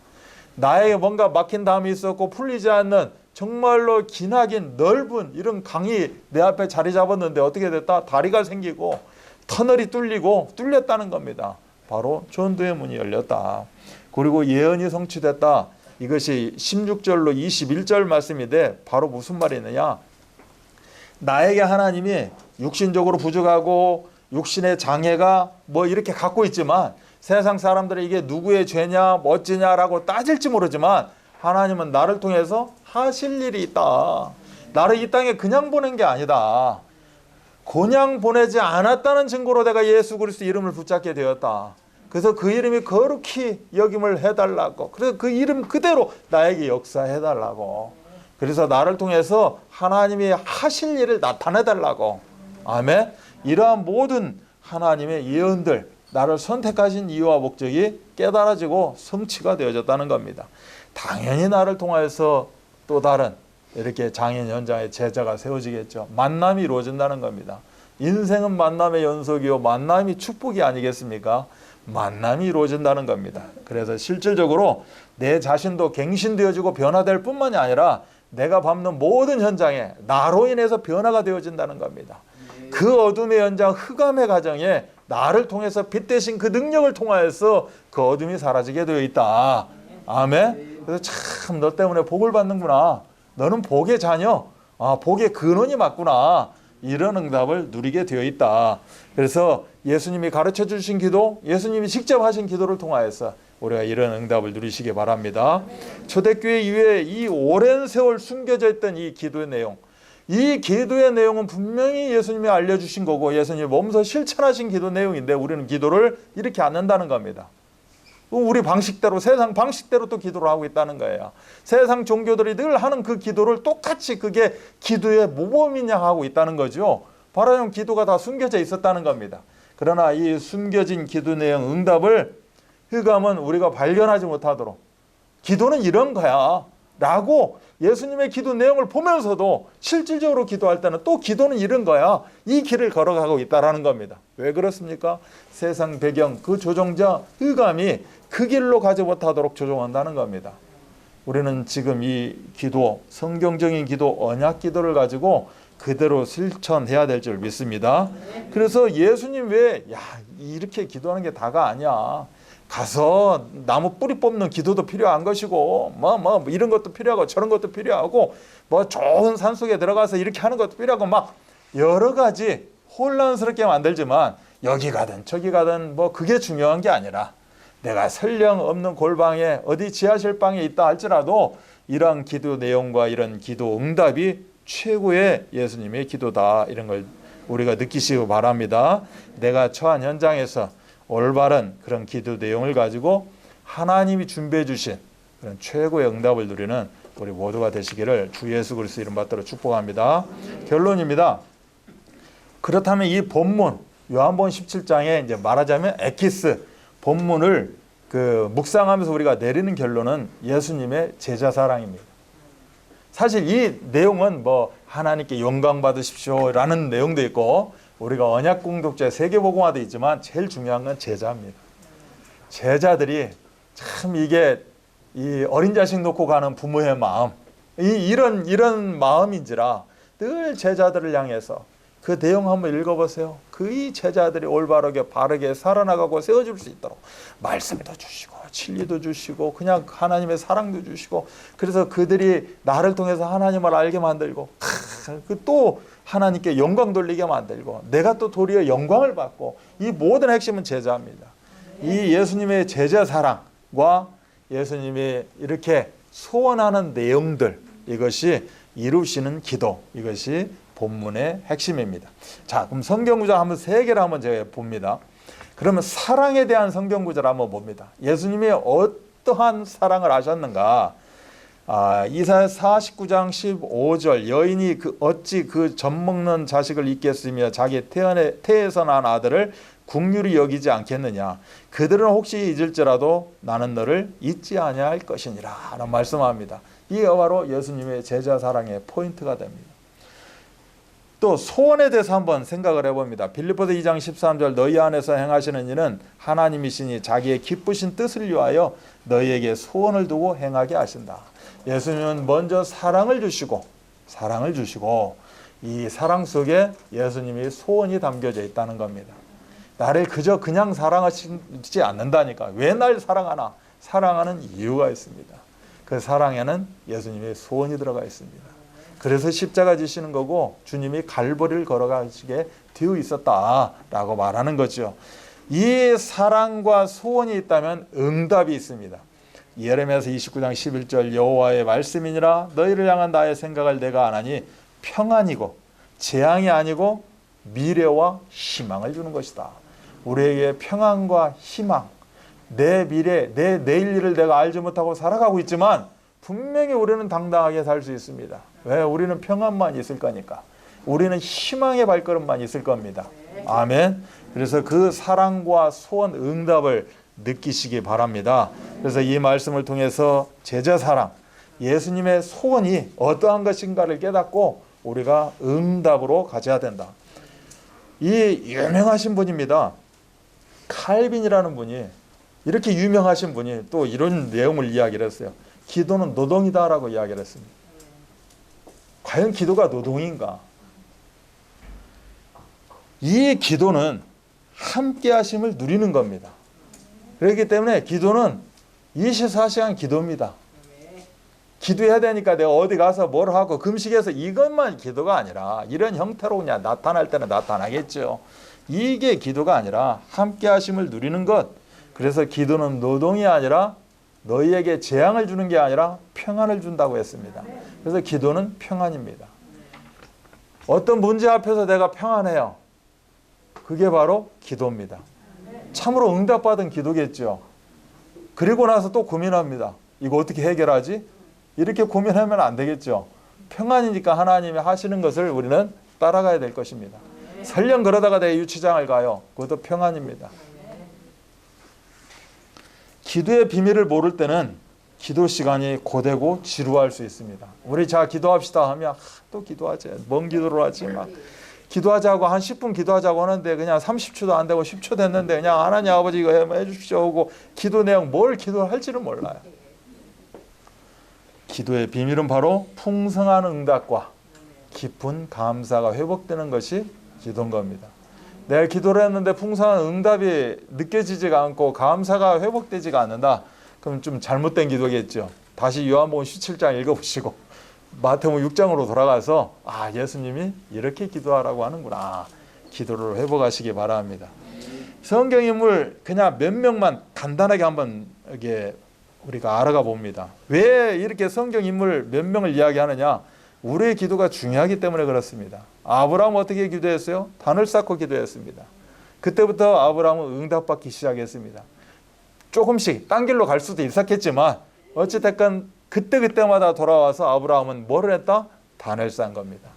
나에게 뭔가 막힌 담이 있었고 풀리지 않는 정말로 기나긴 넓은 이런 강이 내 앞에 자리 잡았는데 어떻게 됐다? 다리가 생기고 터널이 뚫렸다는 겁니다. 바로 전도의 문이 열렸다. 그리고 예언이 성취됐다. 이것이 16절로 21절 말씀인데 바로 무슨 말이 있느냐? 나에게 하나님이 육신적으로 부족하고 육신의 장애가 뭐 이렇게 갖고 있지만 세상 사람들이 이게 누구의 죄냐 어찌냐라고 따질지 모르지만 하나님은 나를 통해서 하실 일이 있다. 나를 이 땅에 그냥 보낸 게 아니다. 그냥 보내지 않았다는 증거로 내가 예수 그리스도 이름을 붙잡게 되었다. 그래서 그 이름이 거룩히 여김을 해달라고. 그래서 그 이름 그대로 나에게 역사해달라고. 그래서 나를 통해서 하나님이 하실 일을 나타내달라고. 아멘. 이러한 모든 하나님의 예언들, 나를 선택하신 이유와 목적이 깨달아지고 성취가 되어졌다는 겁니다. 당연히 나를 통하여서 또 다른 이렇게 장인 현장의 제자가 세워지겠죠. 만남이 이루어진다는 겁니다. 인생은 만남의 연속이요 만남이 축복이 아니겠습니까? 만남이 이루어진다는 겁니다. 그래서 실질적으로 내 자신도 갱신되어지고 변화될 뿐만이 아니라 내가 밟는 모든 현장에 나로 인해서 변화가 되어진다는 겁니다. 그 어둠의 현장, 흑암의 가정에 나를 통해서 빛 대신 그 능력을 통하여서 그 어둠이 사라지게 되어 있다. 아멘. 그래서 참 너 때문에 복을 받는구나. 너는 복의 자녀. 복의 근원이 맞구나. 이런 응답을 누리게 되어 있다. 그래서 예수님이 가르쳐 주신 기도, 예수님이 직접 하신 기도를 통하여서 우리가 이런 응답을 누리시기 바랍니다. 초대교회 이후에 이 오랜 세월 숨겨져 있던 이 기도의 내용, 이 기도의 내용은 분명히 예수님이 알려주신 거고 예수님이 몸소 실천하신 기도 내용인데 우리는 기도를 이렇게 안 한다는 겁니다. 우리 방식대로, 세상 방식대로 또 기도를 하고 있다는 거예요. 세상 종교들이 늘 하는 그 기도를 똑같이 그게 기도의 모범이냐 하고 있다는 거죠. 바로 기도가 다 숨겨져 있었다는 겁니다. 그러나 이 숨겨진 기도 내용 응답을 흑암은 우리가 발견하지 못하도록 기도는 이런 거야 라고 예수님의 기도 내용을 보면서도 실질적으로 기도할 때는 또 기도는 이런 거야, 이 길을 걸어가고 있다는 겁니다. 왜 그렇습니까? 세상 배경, 그 조종자 흑암이 그 길로 가지 못하도록 조종한다는 겁니다. 우리는 지금 이 기도, 성경적인 기도, 언약 기도를 가지고 그대로 실천해야 될 줄 믿습니다. 그래서 예수님 왜 이렇게 기도하는 게 다가 아니야. 가서 나무 뿌리 뽑는 기도도 필요한 것이고 뭐 이런 것도 필요하고 저런 것도 필요하고 뭐 좋은 산속에 들어가서 이렇게 하는 것도 필요하고 막 여러 가지 혼란스럽게 만들지만 여기 가든 저기 가든 뭐 그게 중요한 게 아니라 내가 설령 없는 골방에 어디 지하실 방에 있다 할지라도 이러한 기도 내용과 이런 기도 응답이 최고의 예수님의 기도다, 이런 걸 우리가 느끼시기 바랍니다. 내가 처한 현장에서 올바른 그런 기도 내용을 가지고 하나님이 준비해 주신 그런 최고의 응답을 누리는 우리 모두가 되시기를 주 예수 그리스도 이름 받들어 축복합니다. 결론입니다. 그렇다면 이 본문 요한복음 17장에 이제 말하자면 에키스 본문을 묵상하면서 우리가 내리는 결론은 예수님의 제자 사랑입니다. 사실 이 내용은 뭐 하나님께 영광 받으십시오라는 내용도 있고 우리가 언약 공동체 세계복음화도 있지만 제일 중요한 건 제자입니다. 제자들이 참 이게 이 어린 자식 놓고 가는 부모의 마음, 이런 마음인지라 늘 제자들을 향해서 그 내용 한번 읽어보세요. 그 제자들이 올바르게 바르게 살아나가고 세워줄 수 있도록 말씀도 주시고 진리도 주시고 그냥 하나님의 사랑도 주시고, 그래서 그들이 나를 통해서 하나님을 알게 만들고 또 하나님께 영광 돌리게 만들고 내가 또 도리어 영광을 받고, 이 모든 핵심은 제자입니다. 이 예수님의 제자 사랑과 예수님이 이렇게 소원하는 내용들, 이것이 이루시는 기도, 이것이 본문의 핵심입니다. 자, 그럼 성경 구절 한번 3개를 한번 제가 봅니다. 그러면 사랑에 대한 성경 구절 한번 봅니다. 예수님이 어떠한 사랑을 하셨는가? 이사야 49장 15절 여인이 어찌 그 젖먹는 자식을 잊겠으며 자기 태에서 난 아들을 국률이 여기지 않겠느냐. 그들은 혹시 잊을지라도 나는 너를 잊지 아니할 것이니라 라는 말씀합니다. 이게 바로 예수님의 제자 사랑의 포인트가 됩니다. 또 소원에 대해서 한번 생각을 해봅니다. 빌립보서 2장 13절 너희 안에서 행하시는 일은 하나님이시니 자기의 기쁘신 뜻을 위하여 너희에게 소원을 두고 행하게 하신다. 예수님은 먼저 사랑을 주시고 이 사랑 속에 예수님의 소원이 담겨져 있다는 겁니다. 나를 그냥 사랑하지 않는다니까. 왜 날 사랑하나? 사랑하는 이유가 있습니다. 그 사랑에는 예수님의 소원이 들어가 있습니다. 그래서 십자가 지시는 거고 주님이 갈보리를 걸어가시게 되어 있었다라고 말하는 거죠. 이 사랑과 소원이 있다면 응답이 있습니다. 예레미야서 29장 11절 여호와의 말씀이니라 너희를 향한 나의 생각을 내가 아나니 평안이고 재앙이 아니고 미래와 희망을 주는 것이다. 우리에게 평안과 희망, 내 미래, 내 내일 일을 내가 알지 못하고 살아가고 있지만 분명히 우리는 당당하게 살 수 있습니다. 왜? 우리는 평안만 있을 거니까. 우리는 희망의 발걸음만 있을 겁니다. 아멘. 그래서 그 사랑과 소원 응답을 느끼시기 바랍니다. 그래서 이 말씀을 통해서 제자 사랑, 예수님의 소원이 어떠한 것인가를 깨닫고 우리가 응답으로 가져야 된다. 이 유명하신 분입니다. 칼빈이라는 분이 이렇게 유명하신 분이 또 이런 내용을 이야기를 했어요. 기도는 노동이다라고 이야기를 했습니다. 과연 기도가 노동인가? 이 기도는 함께 하심을 누리는 겁니다. 그렇기 때문에 기도는 24시간 기도입니다. 기도해야 되니까 내가 어디 가서 뭘 하고 금식해서 이것만 기도가 아니라 이런 형태로 그냥 나타날 때는 나타나겠죠. 이게 기도가 아니라 함께 하심을 누리는 것. 그래서 기도는 노동이 아니라 너희에게 재앙을 주는 게 아니라 평안을 준다고 했습니다. 그래서 기도는 평안입니다. 어떤 문제 앞에서 내가 평안해요. 그게 바로 기도입니다. 참으로 응답받은 기도겠죠. 그리고 나서 또 고민합니다. 이거 어떻게 해결하지? 이렇게 고민하면 안 되겠죠. 평안이니까 하나님이 하시는 것을 우리는 따라가야 될 것입니다. 설령 그러다가 내 유치장을 가요. 그것도 평안입니다. 기도의 비밀을 모를 때는 기도 시간이 고되고 지루할 수 있습니다. 우리 자 기도합시다 하면 또 기도하지. 뭔 기도를 하지? 막 기도하자고 한 10분 기도하자고 하는데 그냥 30초도 안 되고 10초 됐는데 그냥 하나님 아버지 이거 해주십시오 하고 기도 내용 뭘 기도할지를 몰라요. 기도의 비밀은 바로 풍성한 응답과 깊은 감사가 회복되는 것이 기도인 겁니다. 내가 기도를 했는데 풍성한 응답이 느껴지지가 않고 감사가 회복되지가 않는다. 그럼 좀 잘못된 기도겠죠. 다시 요한복음 17장 읽어보시고 마태복음 6장으로 돌아가서 아 예수님이 이렇게 기도하라고 하는구나. 기도를 회복하시기 바랍니다. 성경 인물 그냥 몇 명만 간단하게 한번 이게 우리가 알아가 봅니다. 왜 이렇게 성경 인물 몇 명을 이야기하느냐? 우리의 기도가 중요하기 때문에 그렇습니다. 아브라함은 어떻게 기도했어요? 단을 쌓고 기도했습니다. 그때부터 아브라함은 응답받기 시작했습니다. 조금씩 딴 길로 갈 수도 있었겠지만 어찌됐건 그때마다 돌아와서 아브라함은 뭐를 했다? 단을 쌓은 겁니다.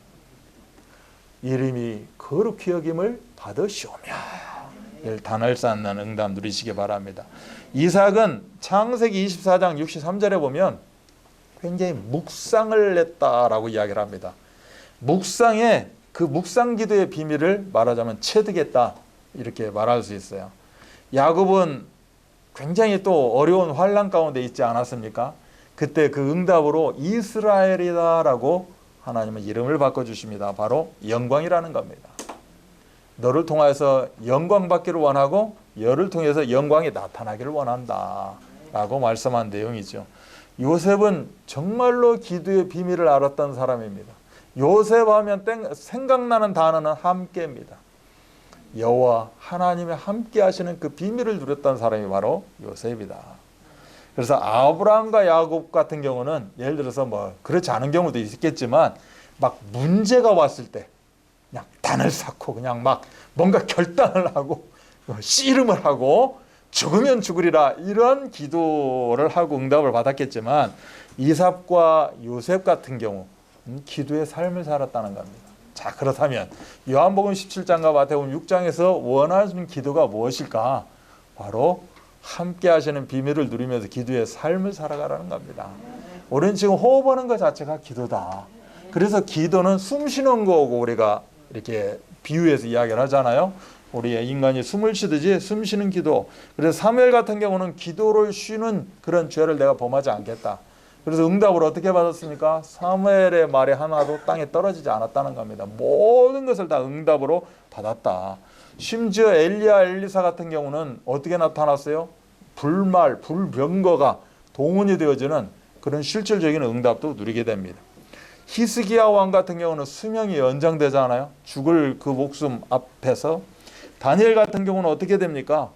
이름이 거룩히 여김을 받으시오며 단을 쌓는 응답 누리시기 바랍니다. 이삭은 창세기 24장 63절에 보면 굉장히 묵상을 했다라고 이야기를 합니다. 묵상의 그 묵상 기도의 비밀을 말하자면 체득했다 이렇게 말할 수 있어요. 야곱은 굉장히 또 어려운 환난 가운데 있지 않았습니까? 그때 그 응답으로 이스라엘이다라고 하나님은 이름을 바꿔주십니다. 바로 영광이라는 겁니다. 너를 통해서 영광 받기를 원하고 너를 통해서 영광이 나타나기를 원한다 라고 말씀한 내용이죠. 요셉은 정말로 기도의 비밀을 알았던 사람입니다. 요셉 하면 생각나는 단어는 함께입니다. 여호와 하나님의 함께 하시는 그 비밀을 누렸던 사람이 바로 요셉이다. 그래서 아브라함과 야곱 같은 경우는 예를 들어서 뭐 그렇지 않은 경우도 있겠지만 막 문제가 왔을 때 그냥 단을 쌓고 그냥 막 뭔가 결단을 하고 씨름을 하고 죽으면 죽으리라 이런 기도를 하고 응답을 받았겠지만 이삭과 요셉 같은 경우 기도의 삶을 살았다는 겁니다. 자 그렇다면 요한복음 17장과 마태복음 6장에서 원하시는 기도가 무엇일까? 바로 함께 하시는 비밀을 누리면서 기도의 삶을 살아가라는 겁니다. 우리는 지금 호흡하는 것 자체가 기도다. 그래서 기도는 숨 쉬는 거고 우리가 이렇게 비유해서 이야기를 하잖아요. 우리 인간이 숨을 쉬듯이 숨 쉬는 기도. 그래서 사무엘 같은 경우는 기도를 쉬는 그런 죄를 내가 범하지 않겠다. 그래서 응답을 어떻게 받았습니까? 사무엘의 말이 하나도 땅에 떨어지지 않았다는 겁니다. 모든 것을 다 응답으로 받았다. 심지어 엘리야 엘리사 같은 경우는 어떻게 나타났어요? 불말, 불병거가 동원이 되어지는 그런 실질적인 응답도 누리게 됩니다. 히스기야 왕 같은 경우는 수명이 연장되잖아요. 죽을 그 목숨 앞에서. 다니엘 같은 경우는 어떻게 됩니까?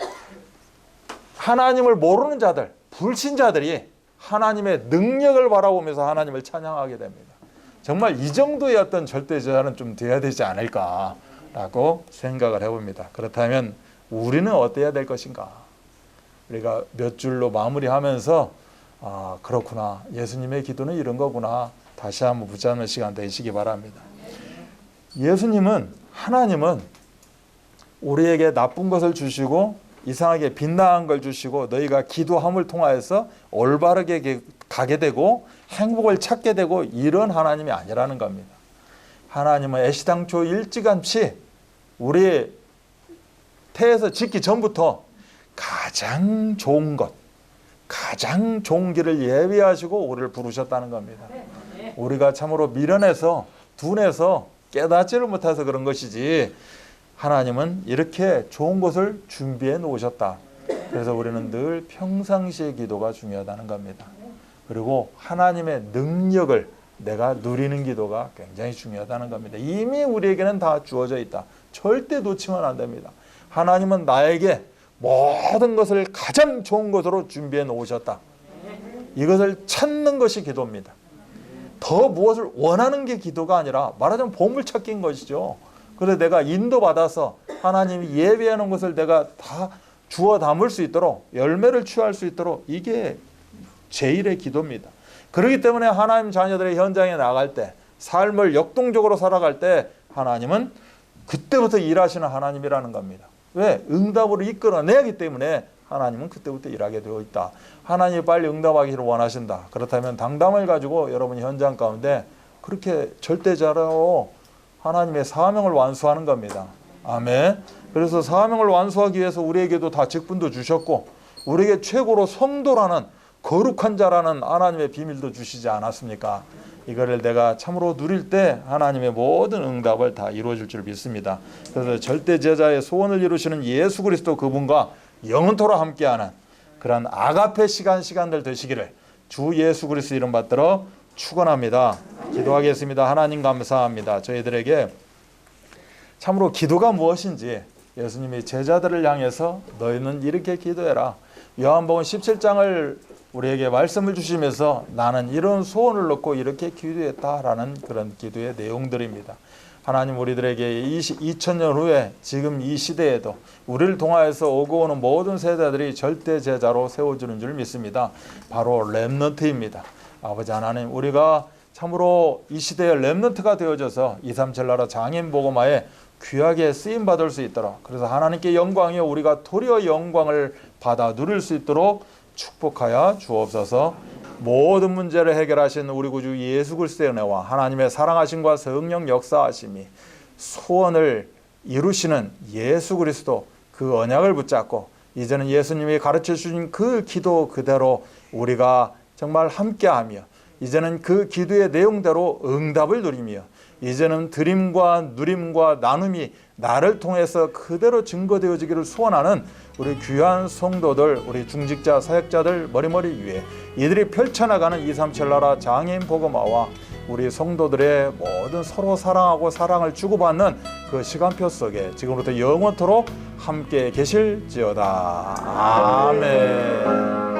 하나님을 모르는 자들, 불신자들이 하나님의 능력을 바라보면서 하나님을 찬양하게 됩니다. 정말 이 정도의 어떤 절대자는 좀 돼야 되지 않을까라고 생각을 해봅니다. 그렇다면 우리는 어때야 될 것인가? 우리가 몇 줄로 마무리하면서 아 그렇구나. 예수님의 기도는 이런 거구나. 다시 한번 붙잡는 시간 되시기 바랍니다. 예수님은 하나님은 우리에게 나쁜 것을 주시고 이상하게 빛나는 걸 주시고 너희가 기도함을 통하여서 올바르게 가게 되고 행복을 찾게 되고 이런 하나님이 아니라는 겁니다. 하나님은 애시당초 일찌감치 우리 태에서 짓기 전부터 가장 좋은 것, 가장 좋은 길을 예비하시고 우리를 부르셨다는 겁니다. 우리가 참으로 미련해서 둔해서 깨닫지를 못해서 그런 것이지 하나님은 이렇게 좋은 것을 준비해 놓으셨다. 그래서 우리는 늘 평상시의 기도가 중요하다는 겁니다. 그리고 하나님의 능력을 내가 누리는 기도가 굉장히 중요하다는 겁니다. 이미 우리에게는 다 주어져 있다. 절대 놓치면 안 됩니다. 하나님은 나에게 모든 것을 가장 좋은 것으로 준비해 놓으셨다. 이것을 찾는 것이 기도입니다. 더 무엇을 원하는 게 기도가 아니라 말하자면 보물찾기인 것이죠. 그래서 내가 인도받아서 하나님이 예비해 놓은 것을 내가 다 주워 담을 수 있도록 열매를 취할 수 있도록 이게 제1의 기도입니다. 그렇기 때문에 하나님 자녀들의 현장에 나갈 때 삶을 역동적으로 살아갈 때 하나님은 그때부터 일하시는 하나님이라는 겁니다. 왜? 응답으로 이끌어내야 하기 때문에 하나님은 그때부터 일하게 되어 있다. 하나님이 빨리 응답하기를 원하신다. 그렇다면 당담을 가지고 여러분 현장 가운데 그렇게 절대자로 하나님의 사명을 완수하는 겁니다. 아멘. 그래서 사명을 완수하기 위해서 우리에게도 다 직분도 주셨고 우리에게 최고로 성도라는 거룩한 자라는 하나님의 비밀도 주시지 않았습니까? 이거를 내가 참으로 누릴 때 하나님의 모든 응답을 다 이루어질 줄 믿습니다. 그래서 절대 제자의 소원을 이루시는 예수 그리스도 그분과 영원토록 함께하는 그런 아가페 시간들 되시기를 주 예수 그리스도 이름 받들어 축원합니다. 기도하겠습니다. 하나님 감사합니다. 저희들에게 참으로 기도가 무엇인지 예수님이 제자들을 향해서 너희는 이렇게 기도해라. 요한복음 17장을 우리에게 말씀을 주시면서 나는 이런 소원을 넣고 이렇게 기도했다라는 그런 기도의 내용들입니다. 하나님 우리들에게 2000년 후에 지금 이 시대에도 우리를 통하여서 오고 오는 모든 세대들이 절대 제자로 세워주는 줄 믿습니다. 바로 렘넌트입니다. 아버지 하나님 우리가 참으로 이 시대의 렘넌트가 되어져서 237 나라 장인 복음화에 귀하게 쓰임받을 수 있도록 그래서 하나님께 영광이요 우리가 도리어 영광을 받아 누릴 수 있도록 축복하여 주옵소서. 모든 문제를 해결하신 우리 구주 예수 그리스도의 은혜와 하나님의 사랑하심과 성령 역사하심이 소원을 이루시는 예수 그리스도 그 언약을 붙잡고 이제는 예수님이 가르쳐 주신 그 기도 그대로 우리가 정말 함께하며 이제는 그 기도의 내용대로 응답을 누리며 이제는 드림과 누림과 나눔이 나를 통해서 그대로 증거되어지기를 소원하는 우리 귀한 성도들, 우리 중직자, 사역자들 머리머리 위에 이들이 펼쳐나가는 237 나라 장애인 복음화와 우리 성도들의 모든 서로 사랑하고 사랑을 주고받는 그 시간표 속에 지금부터 영원토록 함께 계실지어다. 아멘.